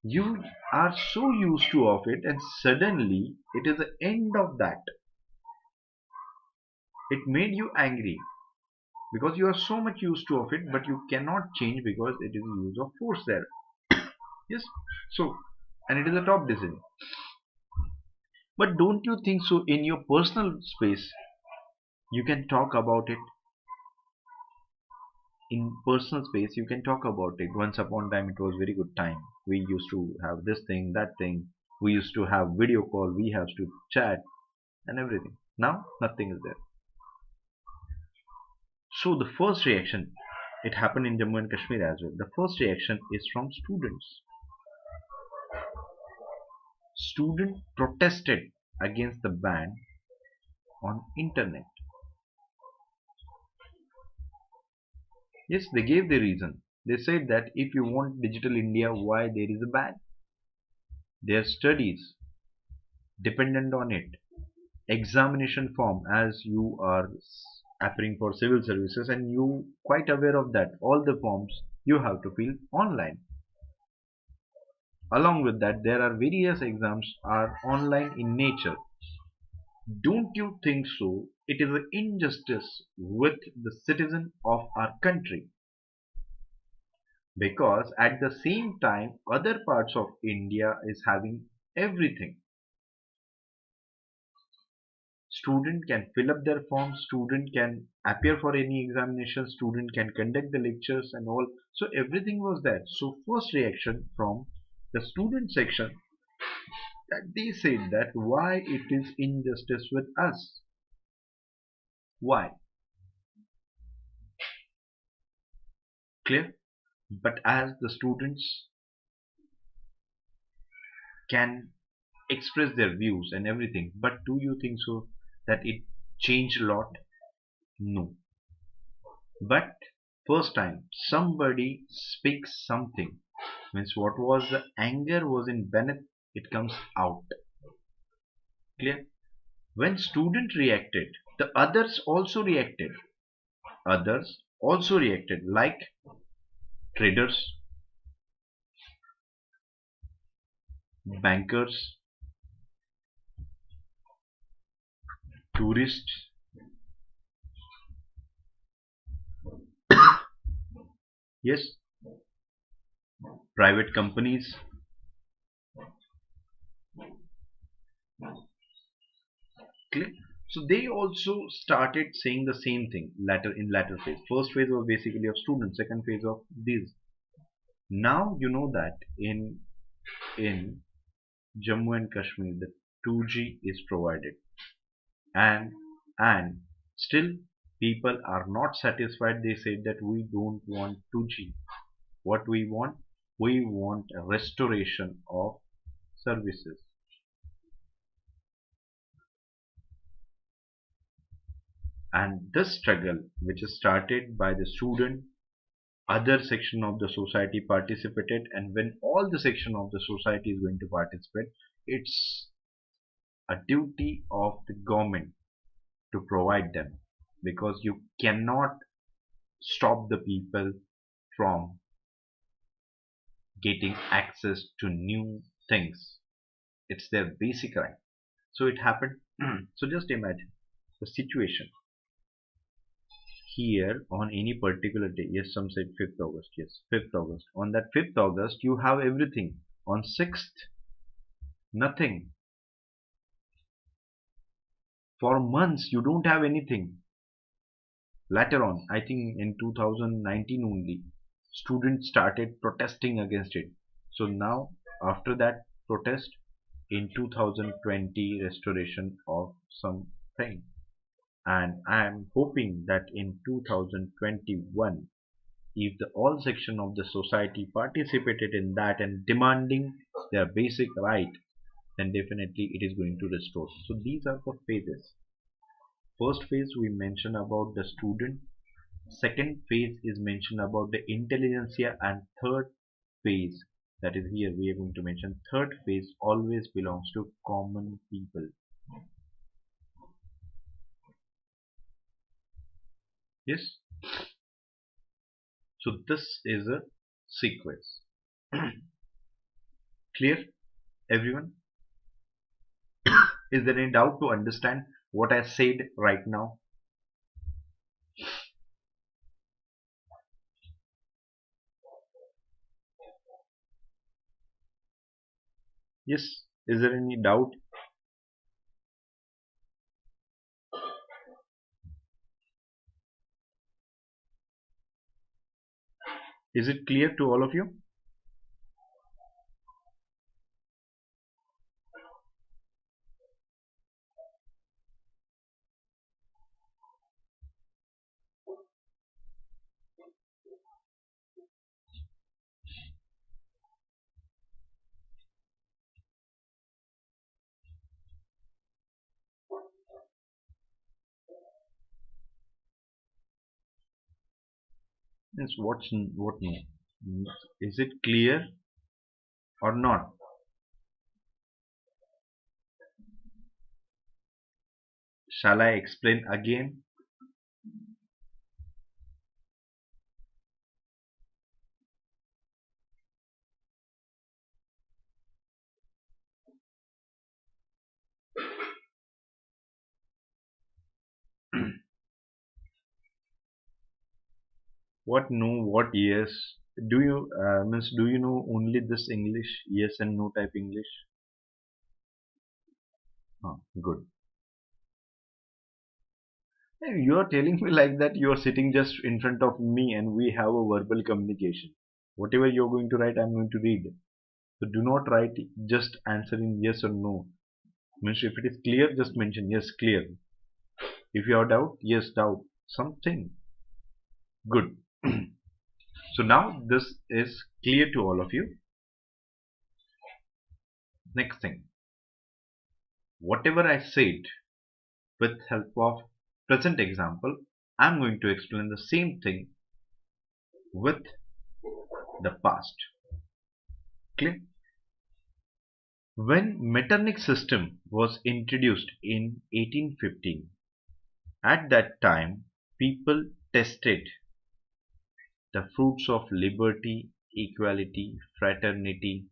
You are so used to of it, and suddenly it is the end of that. It made you angry because you are so much used to of it, but you cannot change because it is use of force there. Yes. So, and it is a top decision. But don't you think so? In your personal space, you can talk about it. In personal space, you can talk about it. Once upon a time, it was very good time. We used to have this thing, that thing. We used to have video call. We have to chat and everything. Now, nothing is there. So the first reaction, it happened in Jammu and Kashmir as well. The first reaction is from students. Students protested against the ban on internet. Yes, they gave the reason. They said that if you want digital India, why there is a ban? Their studies dependent on it. Examination form, as you are appearing for civil services and you quite aware of that, all the forms you have to fill online. Along with that, there are various exams are online in nature. Don't you think so? It is an injustice with the citizen of our country, because at the same time other parts of India is having everything. Student can fill up their forms, student can appear for any examination, student can conduct the lectures and all. So everything was there. So first reaction from the student section, that they said that why it is injustice with us. Why? Clear? But as the students can express their views and everything, but do you think so that it changed a lot? No. But first time somebody speaks something, means what was the anger was in Bennett, it comes out. Clear? When student reacted, the others also reacted. Others also reacted, like traders, bankers, tourists, yes, private companies. Clear? So they also started saying the same thing later in latter phase. First phase was basically of students, second phase of these. Now you know that in Jammu and Kashmir the 2G is provided, and and still people are not satisfied. They said that we don't want 2G. What we want? We want a restoration of services. And this struggle, which is started by the student, other section of the society participated, and when all the section of the society is going to participate, it's a duty of the government to provide them, because you cannot stop the people from getting access to new things. It's their basic right. So it happened. So just imagine the situation here on any particular day. Yes, some said 5th August. Yes, 5th August. On that 5th August, you have everything. On 6th, nothing. For months, you don't have anything. Later on, I think in 2019 only, students started protesting against it. So now, after that protest, in 2020, restoration of something. And I am hoping that in 2021, if the all section of the society participated in that and demanding their basic right, then definitely it is going to restore. So these are the phases. First phase we mentioned about the student, second phase is mentioned about the intelligentsia, and third phase, that is here we are going to mention, third phase always belongs to common people. Yes, so this is a sequence. Clear, everyone? Is there any doubt to understand what I said right now? Yes. Is there any doubt? Is it clear to all of you? Yes. What no? Is it clear or not? Shall I explain again? What no? What yes? Do you means do you know only this English? Yes and no type English? Good. Hey, you are telling me like that you are sitting just in front of me and we have a verbal communication. Whatever you're going to write, I'm going to read. So do not write just answer in yes or no. Means if it is clear, just mention yes, clear. If you have doubt, yes, doubt. Something. Good. So now this is clear to all of you. Next thing. Whatever I said with help of present example, I'm going to explain the same thing with the past. Clear? When Metternich system was introduced in 1815, at that time people tested the fruits of liberty, equality, fraternity.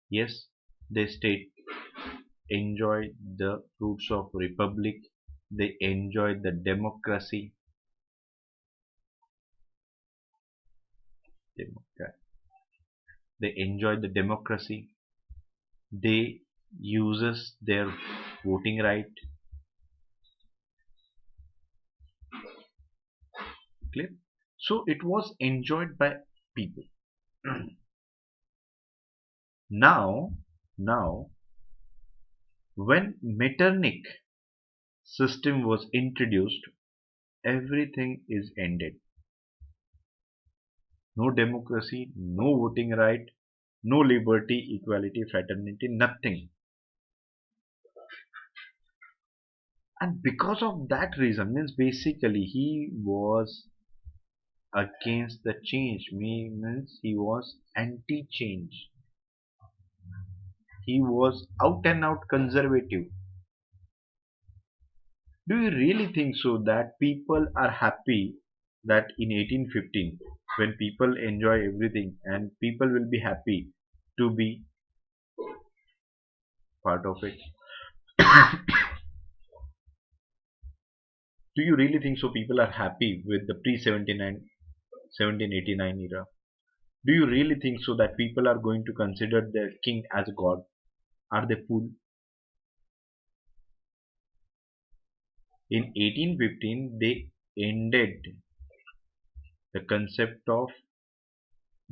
Yes, they state enjoy the fruits of republic, they enjoy the democracy, they enjoy the democracy, they uses their voting right. Clear? So it was enjoyed by people. Now when Metternich system was introduced, everything is ended. No democracy, no voting right, no liberty, equality, fraternity, nothing. And because of that reason, means basically he was against the change, means he was anti-change. He was out and out conservative. Do you really think so that people are happy that in 1815, when people enjoy everything and people will be happy to be part of it? Do you really think so people are happy with the pre-79 1789 era? Do you really think so that people are going to consider their king as a god? Are they fool? In 1815 they ended the concept of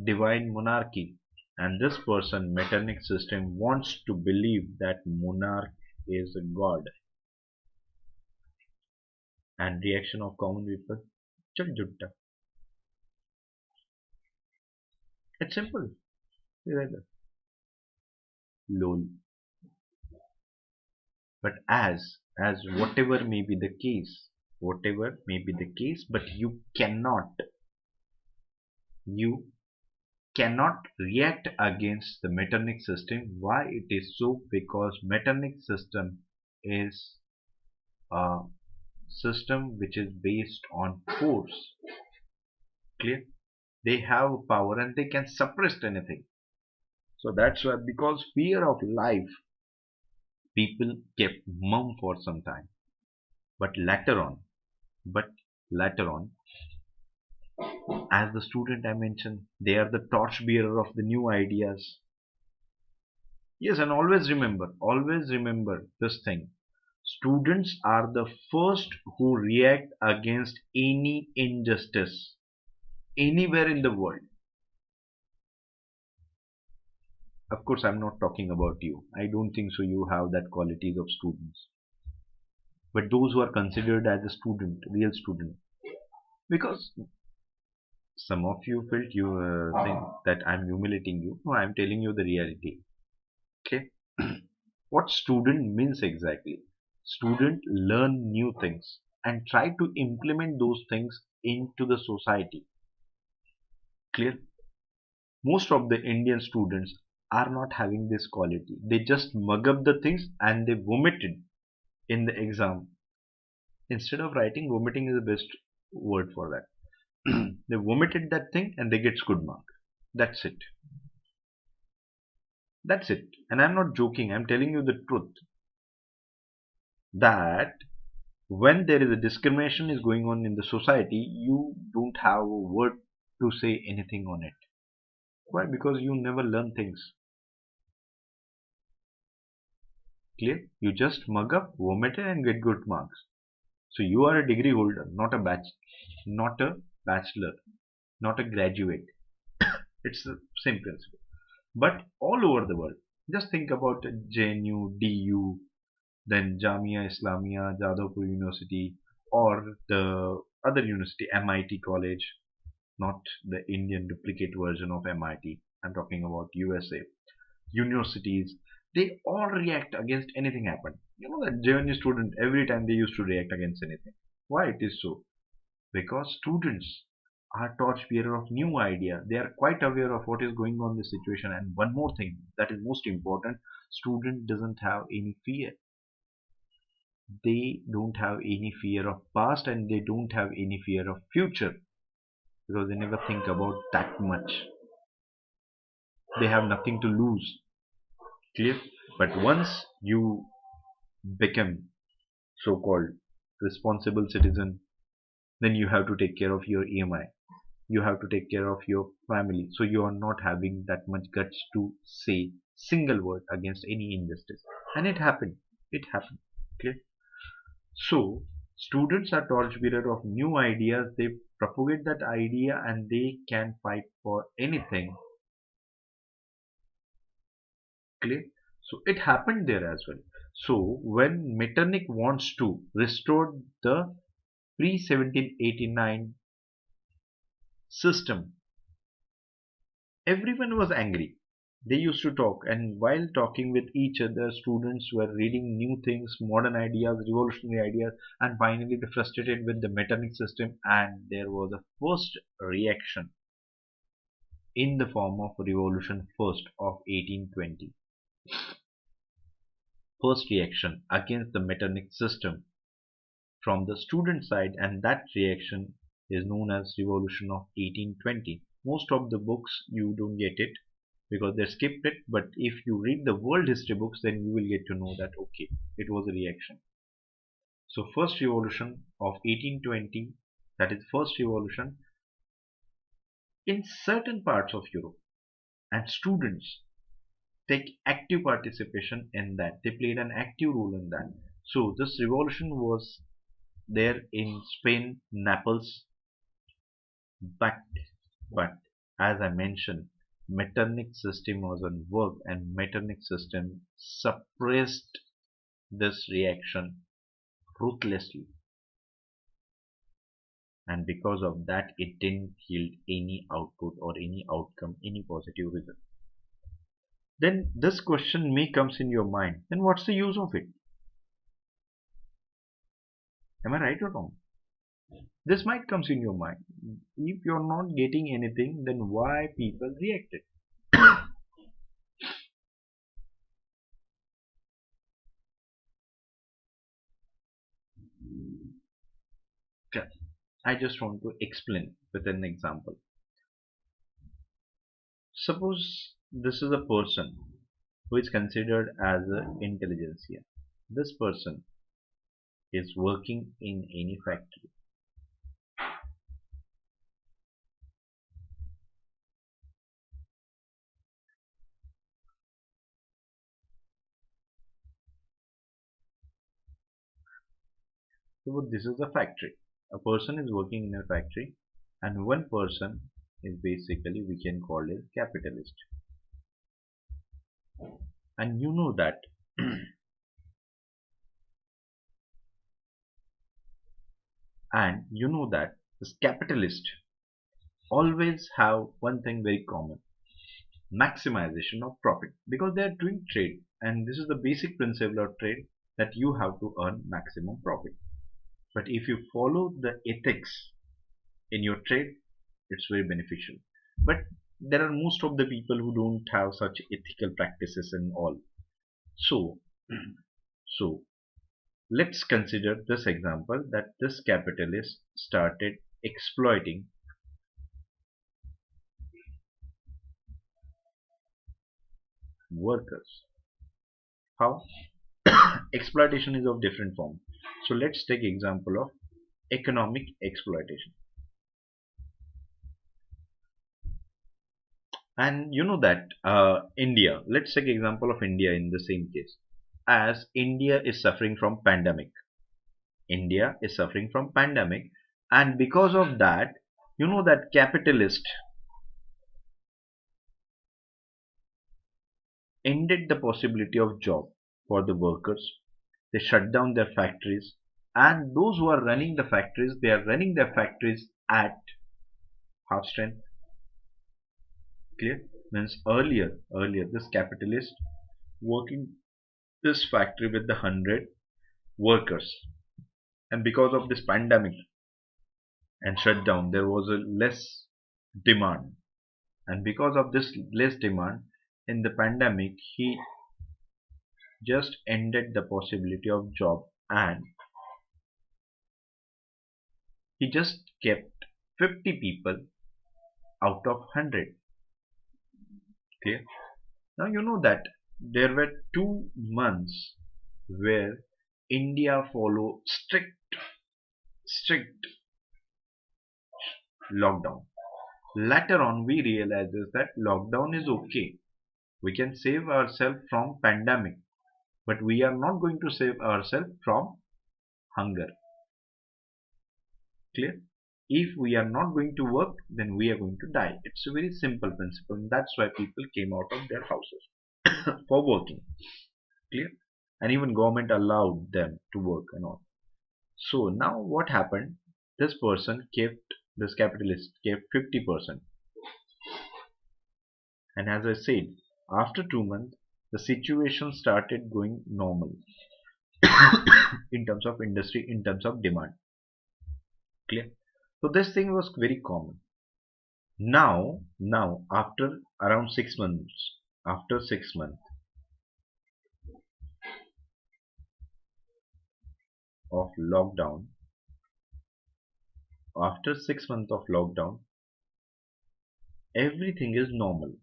divine monarchy, and this person Metternich system wants to believe that monarch is a god. And reaction of common people, chal jutta. It's simple. Lol. But as whatever may be the case, whatever may be the case, but you cannot react against the Metternich system. Why it is so? Because Metternich system is a system which is based on force. Clear? They have power and they can suppress anything. So that's why, because fear of life, people kept mum for some time. But later on, but later on, as the student I mentioned, they are the torchbearer of the new ideas. Yes, and always remember this thing. Students are the first who react against any injustice anywhere in the world. Of course, I'm not talking about you. I don't think so. You have that qualities of students. But those who are considered as a student, real student, because some of you felt you think that I'm humiliating you. No, I'm telling you the reality. Okay, what student means exactly? Student learn new things and try to implement those things into the society. Clear? Most of the Indian students are not having this quality. They just mug up the things and they vomit it in the exam. Instead of writing, vomiting is the best word for that. They vomited that thing and they get good mark. That's it. That's it. And I'm not joking. I'm telling you the truth. That when there is a discrimination is going on in the society, you don't have a word to say anything on it. Why? Because you never learn things. Clear? You just mug up, vomit it, and get good marks. So you are a degree holder, not a bachelor, not a graduate. It's the same principle. But all over the world, just think about JNU, DU, then Jamia Islamia, Jadavpur University, or the other university, MIT College, not the Indian duplicate version of MIT. I'm talking about USA. Universities, they all react against anything happen. You know that JNU student, every time they used to react against anything. Why it is so? Because students are torchbearer of new idea. They are quite aware of what is going on in the situation. And one more thing that is most important, student doesn't have any fear. They don't have any fear of past and they don't have any fear of future because they never think about that much. They have nothing to lose. Clear? But once you become so-called responsible citizen, then you have to take care of your EMI. You have to take care of your family. So you are not having that much guts to say single word against any injustice. And it happened. It happened. Clear? So students are torchbearer of new ideas. They propagate that idea and they can fight for anything. Clear? So it happened there as well. So when Metternich wants to restore the pre-1789 system, everyone was angry. They used to talk, and while talking with each other, students were reading new things, modern ideas, revolutionary ideas, and finally they frustrated with the Metternich system, and there was a first reaction in the form of Revolution First of 1820. First reaction against the Metternich system from the student side, and that reaction is known as Revolution of 1820. Most of the books you don't get it because they skipped it, but if you read the world history books, then you will get to know that okay, it was a reaction. So first revolution of 1820, that is first revolution in certain parts of Europe, and students take active participation in that. They played an active role in that. So this revolution was there in Spain, Naples, but but as I mentioned, Metternich system was on work, and Metternich system suppressed this reaction ruthlessly, and because of that, it didn't yield any output or any outcome, any positive result. Then this question may comes in your mind. Then what's the use of it? Am I right or wrong? This might comes in your mind. If you're not getting anything, then why people reacted? Okay. I just want to explain with an example. Suppose this is a person who is considered as an intelligentsia. This person is working in any factory. So this is a factory. A person is working in a factory, and one person is basically we can call it capitalist. And you know that and you know that this capitalist always have one thing very common: maximization of profit, because they are doing trade, and this is the basic principle of trade, that you have to earn maximum profit. But if you follow the ethics in your trade, it's very beneficial. But there are most of the people who don't have such ethical practices and all. So so let's consider this example, that this capitalist started exploiting workers. How? Exploitation is of different form. So let's take example of economic exploitation. And you know that India, let's take example of India in the same case. As India is suffering from pandemic, India is suffering from pandemic, and because of that, you know that capitalist ended the possibility of job for the workers. They shut down their factories, and those who are running the factories, they are running their factories at half strength. Clear? Means earlier this capitalist working this factory with the 100 workers, and because of this pandemic and shutdown, there was a less demand, and because of this less demand in the pandemic, he just ended the possibility of job, and he just kept 50 people out of 100. Clear? Now you know that there were 2 months where India followed strict lockdown. Later on we realizes that lockdown is okay. We can save ourselves from pandemic, but we are not going to save ourselves from hunger. Clear? If we are not going to work, then we are going to die. It's a very simple principle, and that's why people came out of their houses for working. Clear? And even government allowed them to work and all. So now what happened? This person kept, this capitalist kept 50%. And as I said, after 2 months, the situation started going normal in terms of industry, in terms of demand. Clear? So this thing was very common. Now after around 6 months, after 6 months of lockdown, everything is normal.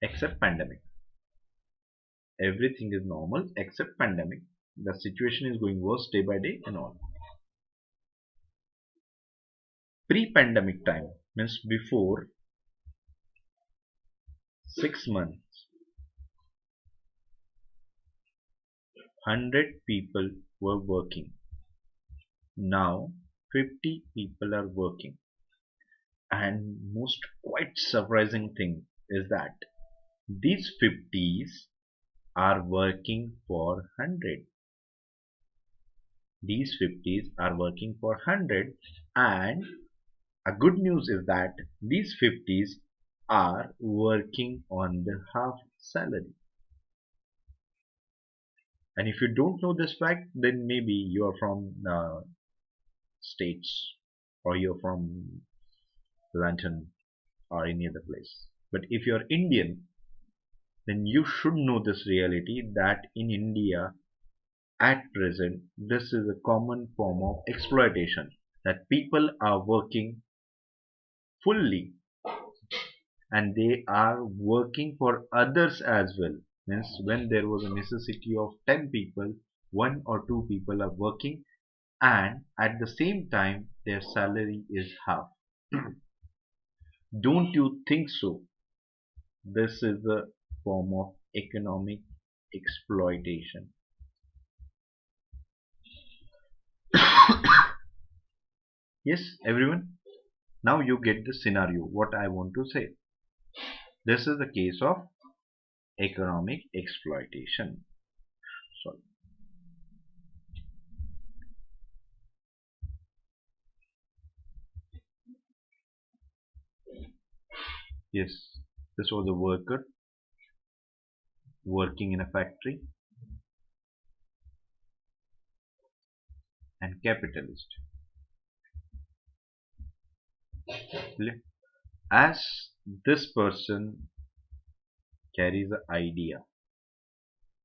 Except pandemic. Everything is normal except pandemic. The situation is going worse day by day and all. Pre-pandemic time means before 6 months, 100 people were working. Now 50 people are working. And most quite surprising thing is that these 50s are working for 100. These 50s are working for 100, and a good news is that these 50s are working on the half salary. And if you don't know this fact, then maybe you are from States, or you're from London or any other place. But if you're Indian, then you should know this reality, that in India at present this is a common form of exploitation, that people are working fully and they are working for others as well. Means when there was a necessity of 10 people, one or two people are working, and at the same time their salary is half. Don't you think so? This is a form of economic exploitation. Yes, everyone? Now you get the scenario, what I want to say. This is the case of economic exploitation. Sorry. Yes, this was a worker working in a factory and capitalist. As this person carries an idea,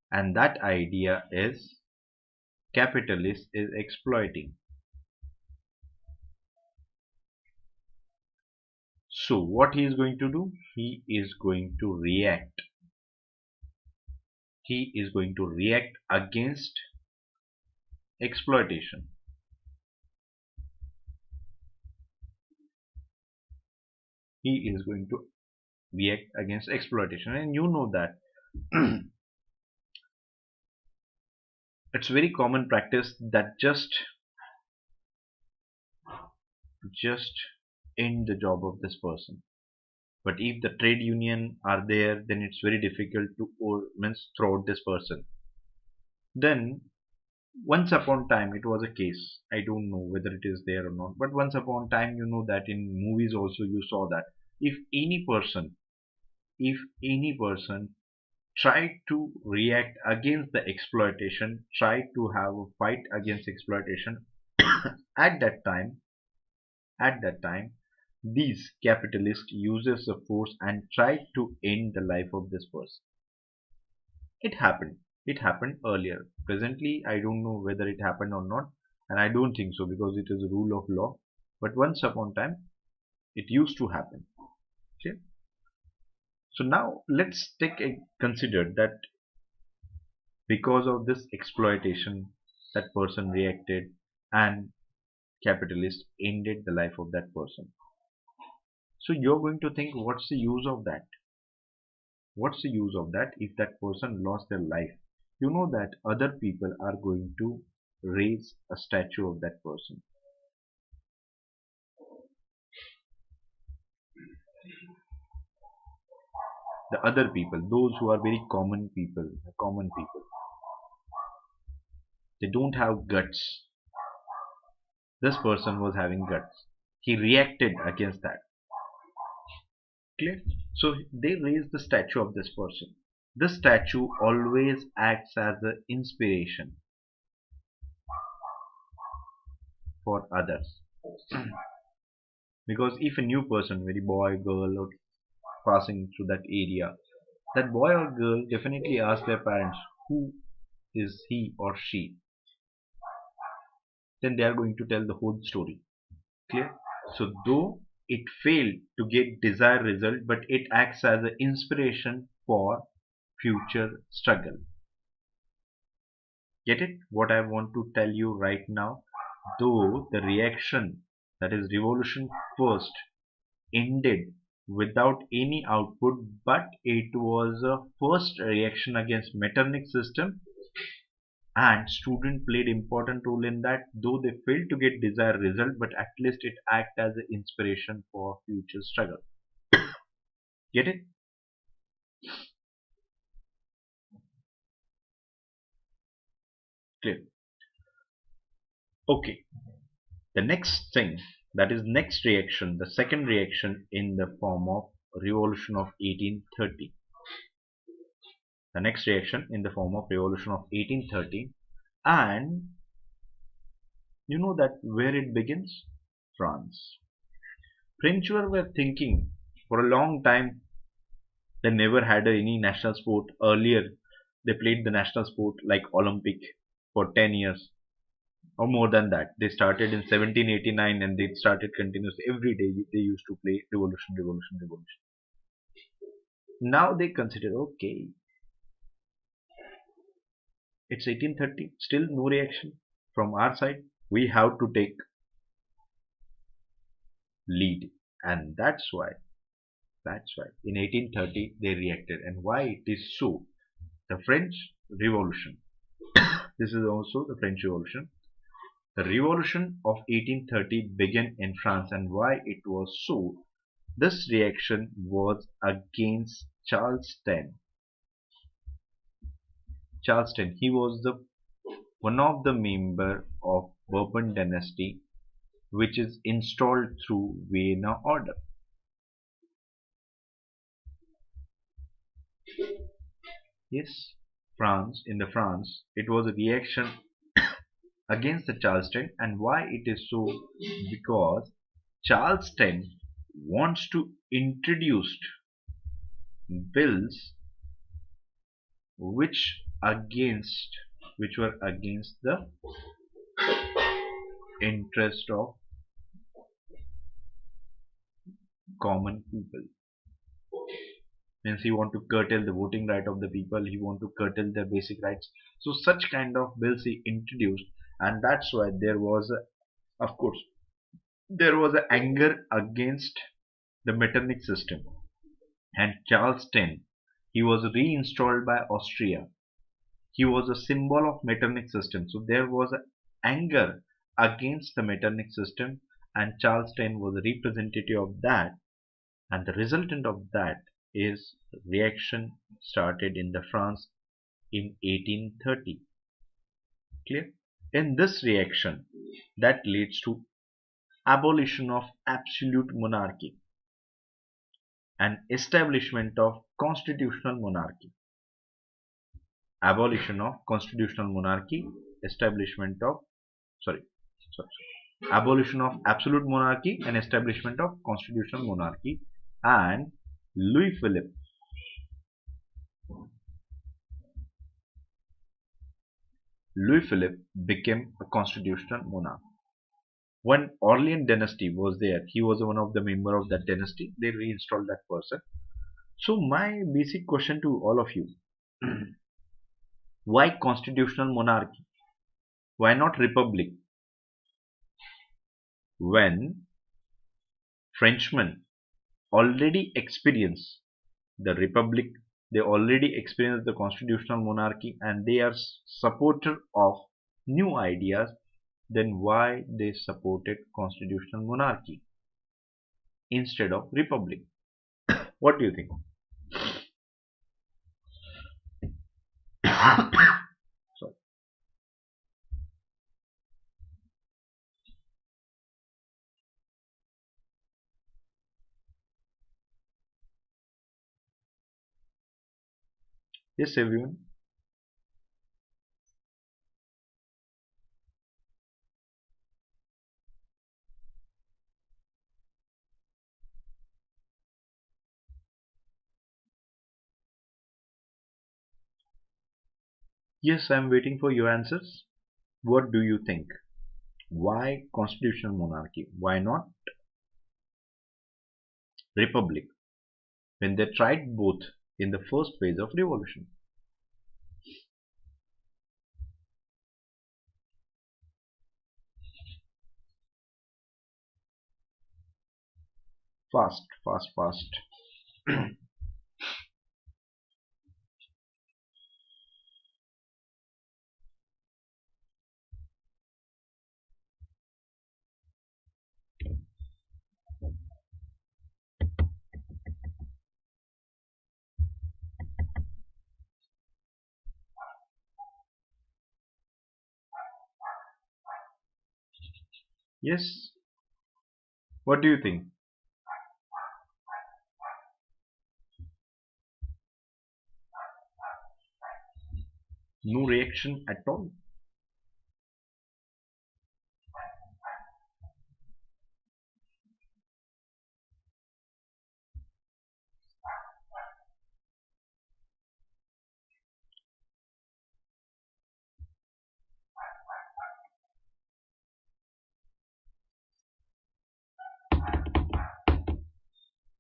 and that idea is capitalist is exploiting. So what he is going to do? He is going to react. He is going to react against exploitation. He is going to react against exploitation, and you know that it's very common practice that just end the job of this person. But if the trade union are there, then it's very difficult to means throw out this person. Then once upon time it was a case. I don't know whether it is there or not, but once upon time, you know that in movies also you saw that if any person tried to react against the exploitation, tried to have a fight against exploitation, at that time these capitalists uses the force and tried to end the life of this person. It happened. It happened earlier. Presently, I don't know whether it happened or not, and I don't think so because it is a rule of law. But once upon time, it used to happen. Okay. So now let's consider that because of this exploitation, that person reacted, and capitalist ended the life of that person. So you're going to think, what's the use of that? What's the use of that if that person lost their life? You know that other people are going to raise a statue of that person. The other people, those who are very common people, they don't have guts. This person was having guts. He reacted against that. Clear? So they raised the statue of this person. This statue always acts as an inspiration for others. Because if a new person, very boy, girl, or passing through that area, that boy or girl definitely asks their parents, who is he or she? Then they are going to tell the whole story. Clear? So though it failed to get desired result, but it acts as an inspiration for future struggle. Get it? What I want to tell you right now, though the reaction, that is revolution first, ended without any output, but it was a first reaction against Metternich system, and student played important role in that, though they failed to get desired result, but at least it act as an inspiration for future struggle. Get it? Clear? Okay. The next thing, that is next reaction, the second reaction in the form of revolution of 1830. The next reaction in the form of revolution of 1830, and you know that where it begins? France. French were thinking for a long time. They never had any national sport. Earlier they played the national sport like Olympic for 10 years. or more than that. They started in 1789 and they started continuously every day. They used to play revolution, revolution, revolution. Now they consider, okay, it's 1830, still no reaction from our side. We have to take lead, and that's why in 1830 they reacted. And why it is so? The French Revolution. This is also the French Revolution. The Revolution of 1830 began in France, and why it was so? This reaction was against Charles X. Charles X, he was the one of the member of Bourbon dynasty, which is installed through Vienna Order. Yes, France, it was a reaction against the Charles X, and why it is so? Because Charles X wants to introduce bills which were against the interest of common people. Means he want to curtail the voting right of the people, he want to curtail their basic rights. So such kind of bills he introduced, and that's why of course, there was a anger against the Metternich system. And Charles X, he was reinstalled by Austria. He was a symbol of Metternich system. So there was a anger against the Metternich system, and Charles X was a representative of that. And the resultant of that is reaction started in the France in 1830. Clear? In this reaction, that leads to abolition of absolute monarchy and establishment of constitutional monarchy. Abolition of constitutional monarchy, establishment of sorry, sorry, abolition of absolute monarchy and establishment of constitutional monarchy. And Louis Philippe became a constitutional monarch. When Orlean dynasty was there, he was one of the member of that dynasty. They reinstalled that person. So my basic question to all of you: why constitutional monarchy? Why not republic? When Frenchmen already experienced the republic, they already experienced the constitutional monarchy, and they are supporter of new ideas, then why they supported constitutional monarchy instead of republic? What do you think? Sorry. Yes, everyone. Yes, I'm waiting for your answers. What do you think? Why constitutional monarchy? Why not republic? When they tried both in the first phase of revolution. Fast, fast, fast. Yes. What do you think? No reaction at all?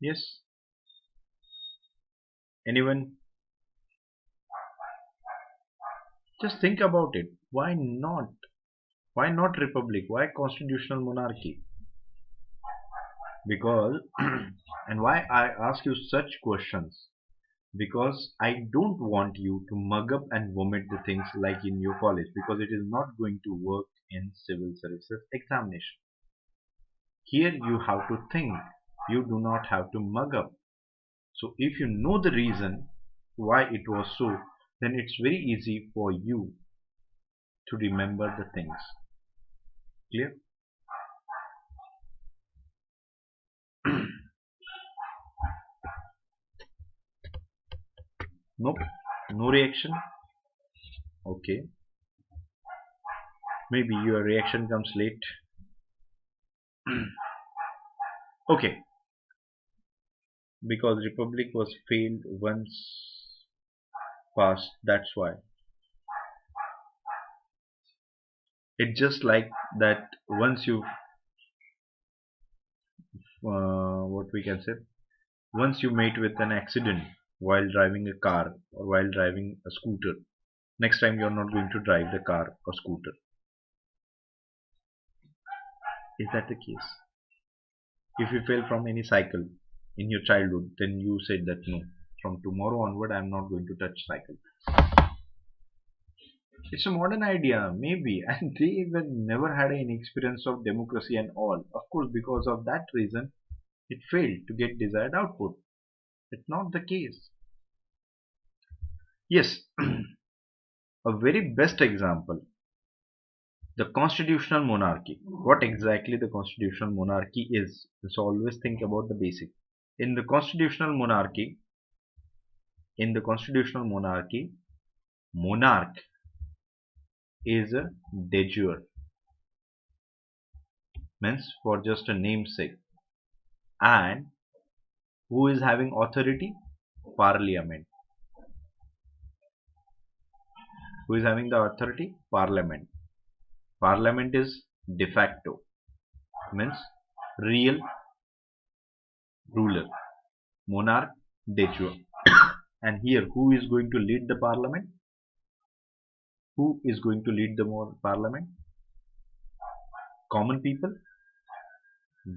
Yes, anyone? Just think about it. Why not? Why not republic? Why constitutional monarchy? Because and why I ask you such questions? Because I don't want you to mug up and vomit the things like in your college, because it is not going to work in civil services examination. Here you have to think. You do not have to mug up. So if you know the reason why it was so, then it's very easy for you to remember the things. Clear? Nope. No reaction. Okay. Maybe your reaction comes late. Okay. Because republic was failed once passed. That's why. It's just like that once you what we can say, once you meet with an accident while driving a car or while driving a scooter, next time you're not going to drive the car or scooter. Is that the case? If you fell from any cycle in your childhood, then you said that no, from tomorrow onward I'm not going to touch cycle. It's a modern idea, maybe, and they were never had any experience of democracy and all. Of course, because of that reason, it failed to get desired output. It's not the case. Yes, a very best example, the constitutional monarchy. What exactly the constitutional monarchy is? Let's always think about the basic. In the constitutional monarchy, monarch is a de jure, means for just a namesake. And who is having authority? Parliament. Who is having the authority? Parliament. Parliament is de facto, means real ruler. Monarch de jure. And here, who is going to lead the parliament? Who is going to lead the parliament? Common people.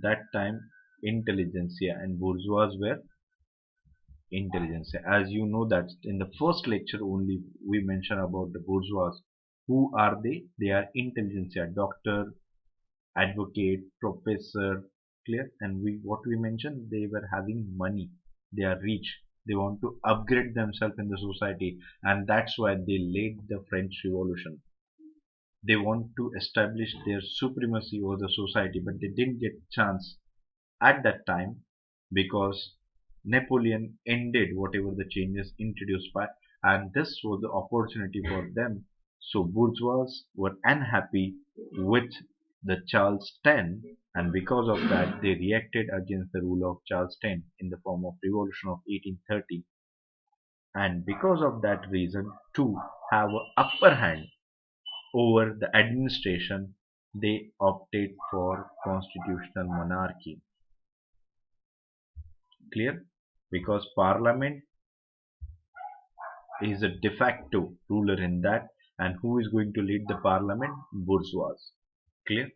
That time, intelligentsia and bourgeois were intelligentsia. As you know that in the first lecture only we mentioned about the bourgeois. Who are they? They are intelligentsia, doctor, advocate, professor, clear? And what we mentioned, they were having money, they are rich, they want to upgrade themselves in the society, and that's why they led the French Revolution. They want to establish their supremacy over the society, but they didn't get chance at that time because Napoleon ended whatever the changes introduced by, and this was the opportunity for them. So bourgeois were unhappy with the Charles X, and because of that they reacted against the rule of Charles X in the form of revolution of 1830, and because of that reason, to have an upper hand over the administration, they opted for constitutional monarchy. Clear? Because parliament is a de facto ruler in that, and who is going to lead the parliament? Bourgeois. Clear?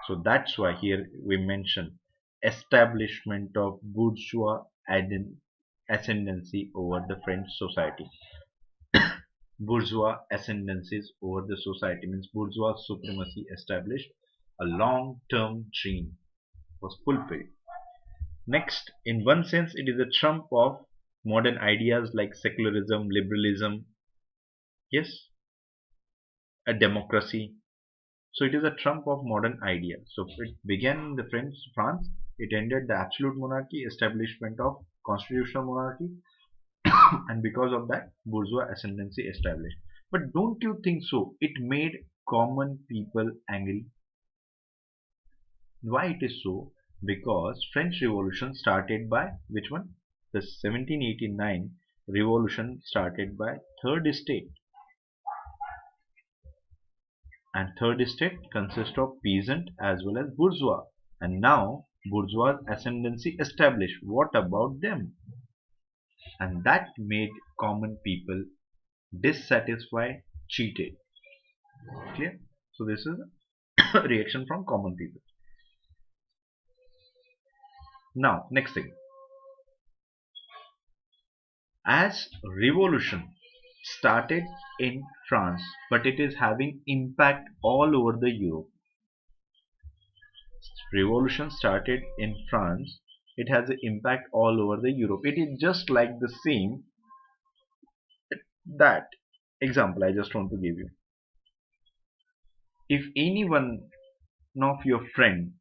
So that's why here we mention establishment of bourgeois ascendancy over the French society. Bourgeois ascendancies over the society means bourgeois supremacy established. A long-term dream was fulfilled. Next, in one sense, it is a trump of modern ideas like secularism, liberalism, yes, a democracy. So it is a trump of modern ideas. So it began in the France, it ended the absolute monarchy, establishment of constitutional monarchy, and because of that, bourgeois ascendancy established. But don't you think so? It made common people angry. Why it is so? Because French Revolution started by which one? The 1789 revolution started by third estate, and third estate consists of peasant as well as bourgeois. And now bourgeois ascendancy established. What about them? And that made common people dissatisfied, cheated. Clear? So this is a reaction from common people. Now, next thing. As revolution started in France, but it is having impact all over the Europe. Revolution started in France, it has an impact all over the Europe. It is just like the same that example I just want to give you. If any one of your friend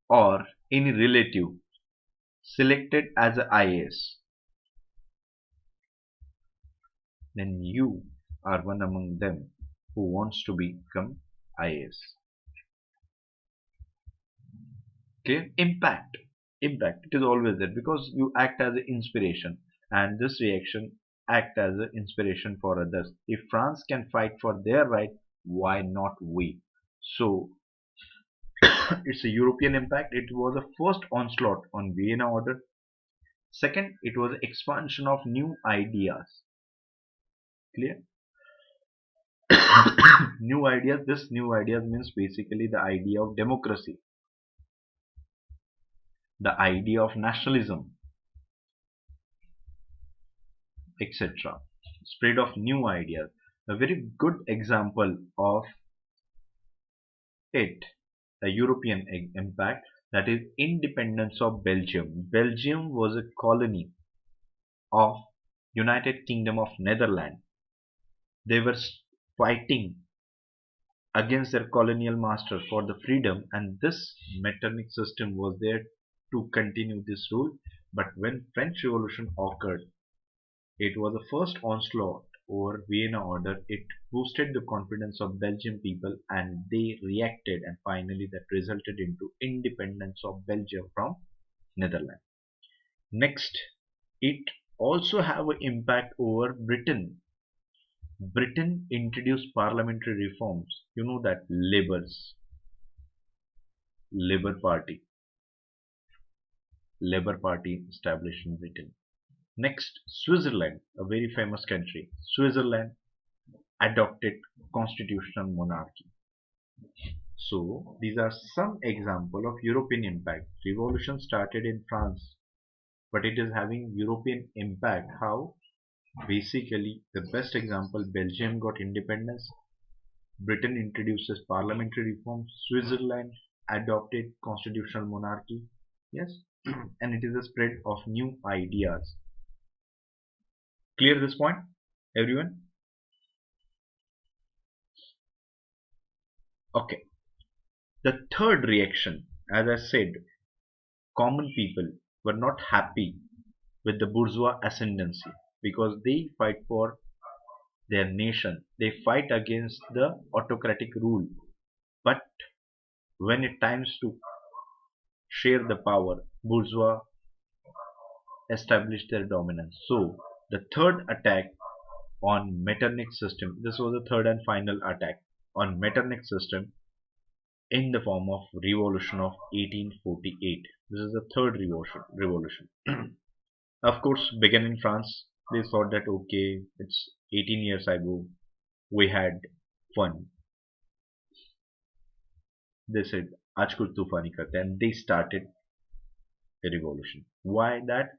or any relative selected as a IAS, then you are one among them who wants to become IAS. Okay, impact it is always there because you act as an inspiration, and this reaction act as an inspiration for others. If France can fight for their right, why not we? So it's a European impact. It was a first onslaught on Vienna order. Second, it was expansion of new ideas. Clear? New ideas. This new ideas means basically the idea of democracy, the idea of nationalism, etc. Spread of new ideas. A very good example of it, a European impact, that is independence of Belgium. Belgium was a colony of United Kingdom of Netherlands. They were fighting against their colonial master for the freedom, and this Metternich system was there to continue this rule. But when French Revolution occurred, it was the first onslaught over Vienna order. It boosted the confidence of Belgian people and they reacted, and finally that resulted into independence of Belgium from Netherlands. Next, it also have an impact over Britain. Britain introduced parliamentary reforms. You know that Labour Party established in Britain. Next, Switzerland, a very famous country. Switzerland adopted constitutional monarchy. So these are some example of European impact. Revolution started in France, but it is having European impact. How? Basically, the best example, Belgium got independence, Britain introduces parliamentary reforms, Switzerland adopted constitutional monarchy. Yes, and it is a spread of new ideas. Clear this point, everyone? Okay. The third reaction, as I said, common people were not happy with the bourgeois ascendancy because they fight for their nation. They fight against the autocratic rule. But when it times to share the power, bourgeois established their dominance. So the third attack on Metternich system, this was the third and final attack on Metternich system in the form of revolution of 1848. This is the third revolution. Of course, began in France. They thought that okay, it's 18 years ago, we had fun. They said, "आज कुछ तूफानी करते हैं," and they started the revolution. Why that?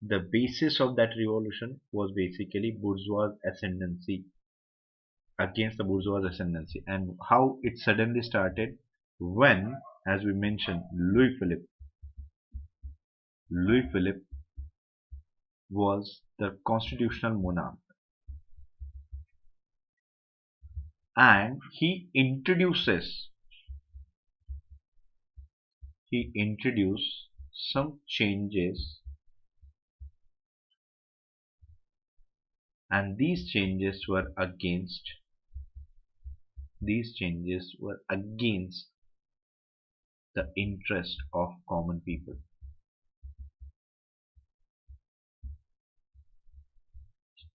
The basis of that revolution was basically bourgeois ascendancy, against the bourgeois ascendancy, and how it suddenly started when, as we mentioned, Louis Philippe was the constitutional monarch, and he introduced some changes, and these changes were against the interest of common people.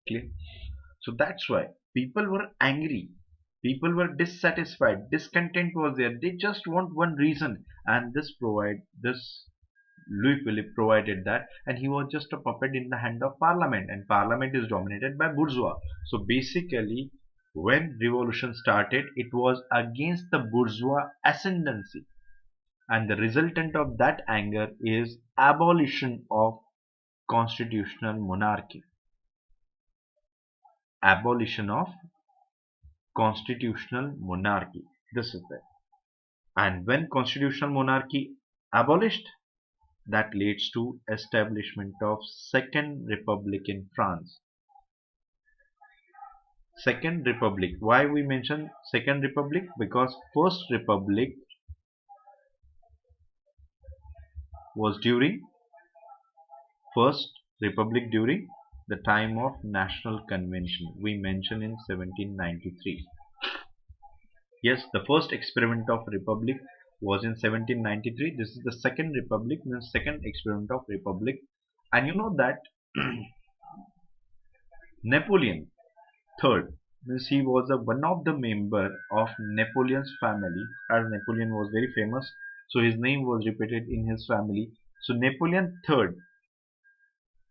Clear? So that's why people were angry, people were dissatisfied, discontent was there. They just want one reason, and this Louis Philippe provided that, and he was just a puppet in the hand of parliament, and parliament is dominated by bourgeois. So basically, when revolution started, it was against the bourgeois ascendancy, and the resultant of that anger is abolition of constitutional monarchy. Abolition of constitutional monarchy. This is it. And when constitutional monarchy abolished, that leads to establishment of Second Republic in France. Second Republic. Why we mention Second Republic? Because First Republic was during First Republic during the time of National Convention. We mention in 1793. Yes, the first experiment of Republic was in 1793. This is the Second Republic, means second experiment of Republic. And you know that Napoleon III, means he was one of the member of Napoleon's family, as Napoleon was very famous, so his name was repeated in his family. So Napoleon III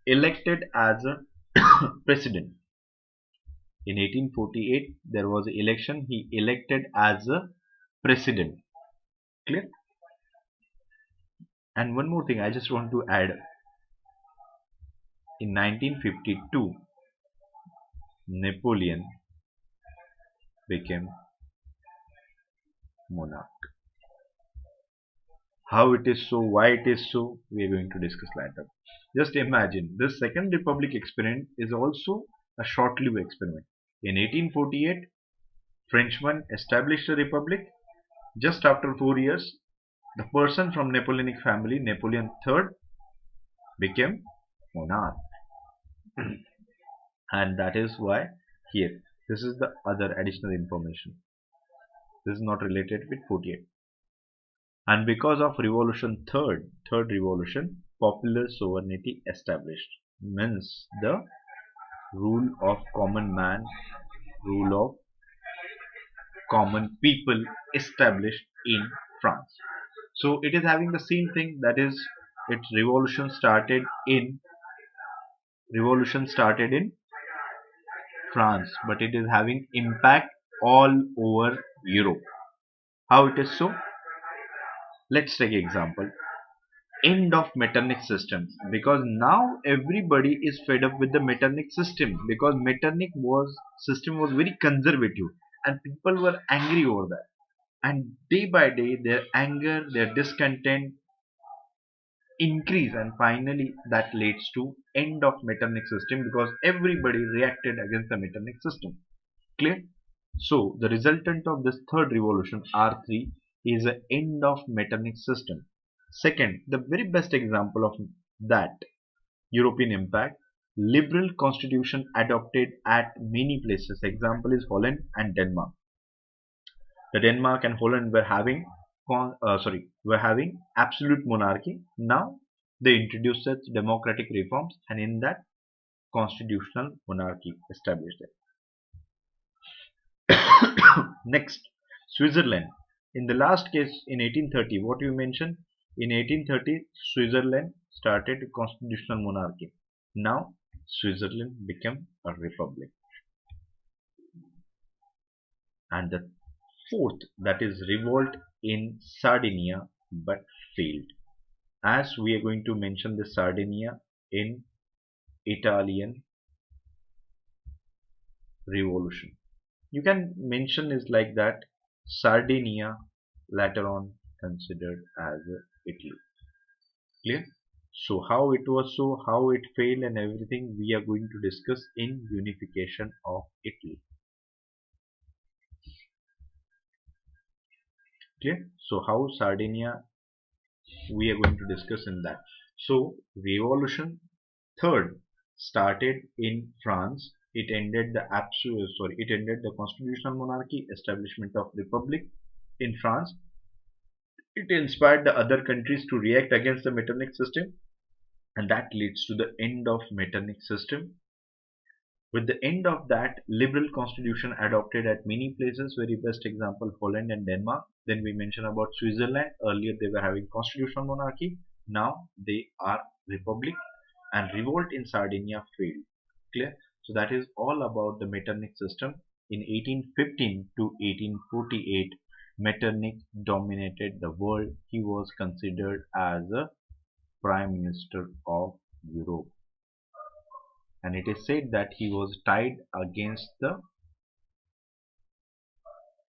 elected as a president. In 1848 there was an election, he elected as a president. Clear? And one more thing I just want to add. In 1952 Napoleon became monarch. How it is so, why it is so, we are going to discuss later. Just imagine, this Second Republic experiment is also a short-lived experiment. In 1848, Frenchmen established a republic. Just after 4 years, the person from Napoleonic family, Napoleon III, became monarch. And that is why here, this is the other additional information. This is not related with 48. And because of revolution third revolution, popular sovereignty established, means the rule of common man, rule of common people established in France. So it is having the same thing, that is, its revolution started in France, but it is having impact all over Europe. How it is so? Let's take example. End of Metternich system, because now everybody is fed up with the Metternich system, because Metternich system was very conservative and people were angry over that, and day by day their anger, their discontent increase, and finally that leads to end of Metternich system, because everybody reacted against the Metternich system. Clear? So the resultant of this third revolution, R3, is the end of Metternich system. Second, the very best example of that European impact, liberal constitution adopted at many places. Example is Holland and Denmark. The Denmark and Holland were having absolute monarchy. Now they introduced such democratic reforms, and in that constitutional monarchy established it. Next, Switzerland. In the last case in 1830, what you mentioned? In 1830, Switzerland started a constitutional monarchy. Now, Switzerland became a republic. And the fourth, that is revolt in Sardinia, but failed. As we are going to mention the Sardinia in Italian Revolution. You can mention is like that, Sardinia later on considered as Italy. Clear? So how it was, so how it failed and everything we are going to discuss in unification of Italy. Clear? So how Sardinia we are going to discuss in that. So revolution third started in France. It ended the constitutional monarchy, establishment of republic in France. It inspired the other countries to react against the Metternich system, and that leads to the end of Metternich system. With the end of that liberal constitution adopted at many places, very best example Holland and Denmark. Then we mentioned about Switzerland. Earlier they were having constitutional monarchy. Now they are republic, and revolt in Sardinia failed. Clear? So that is all about the Metternich system. In 1815 to 1848, Metternich dominated the world. He was considered as a prime minister of Europe, and it is said that he was tied against the,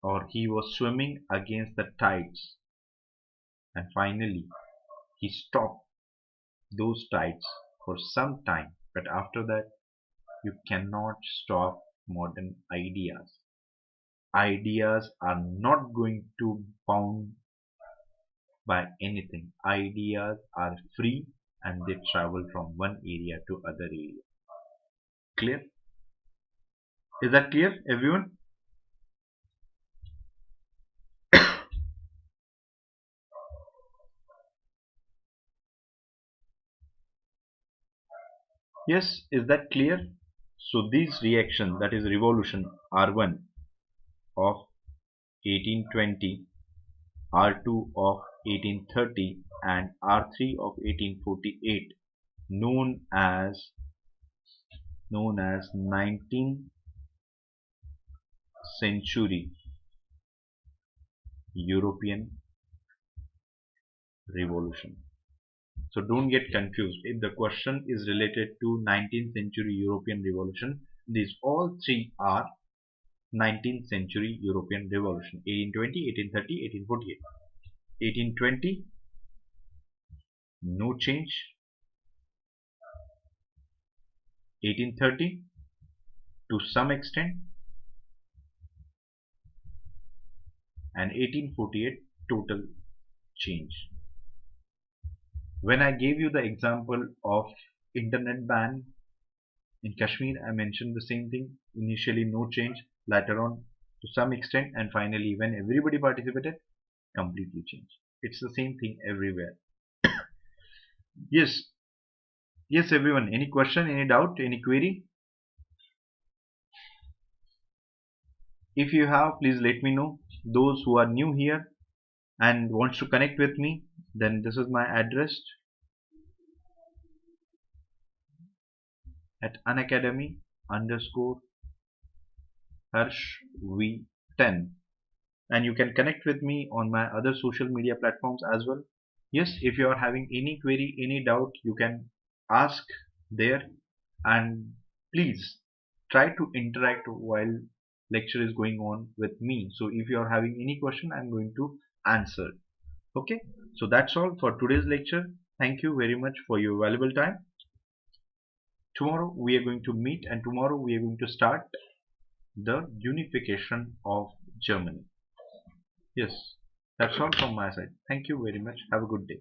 or he was swimming against the tides, and finally he stopped those tides for some time. But after that, you cannot stop modern ideas. Ideas are not going to bound by anything. Ideas are free and they travel from one area to other area. Clear? Is that clear, everyone? Yes, is that clear? So these reaction, that is revolution R1 of 1820, R2 of 1830 and R3 of 1848, known as 19th century European Revolution. So don't get confused. If the question is related to 19th century European Revolution, these all three are 19th century European Revolution: 1820, 1830, 1848. 1820, no change. 1830, to some extent. And 1848, total change. When I gave you the example of internet ban in Kashmir, I mentioned the same thing. Initially no change, later on to some extent, and finally when everybody participated, completely changed. It's the same thing everywhere. Yes, yes everyone, any question, any doubt, any query? If you have, please let me know. Those who are new here and wants to connect with me, then this is my address at Unacademy _ Harshv10, and you can connect with me on my other social media platforms as well. Yes, if you are having any query, any doubt, you can ask there, and please try to interact while lecture is going on with me. So if you are having any question, I'm going to answer. Okay, so that's all for today's lecture. Thank you very much for your valuable time. Tomorrow we are going to meet, and tomorrow we are going to start the unification of Germany. Yes, that's all from my side. Thank you very much. Have a good day.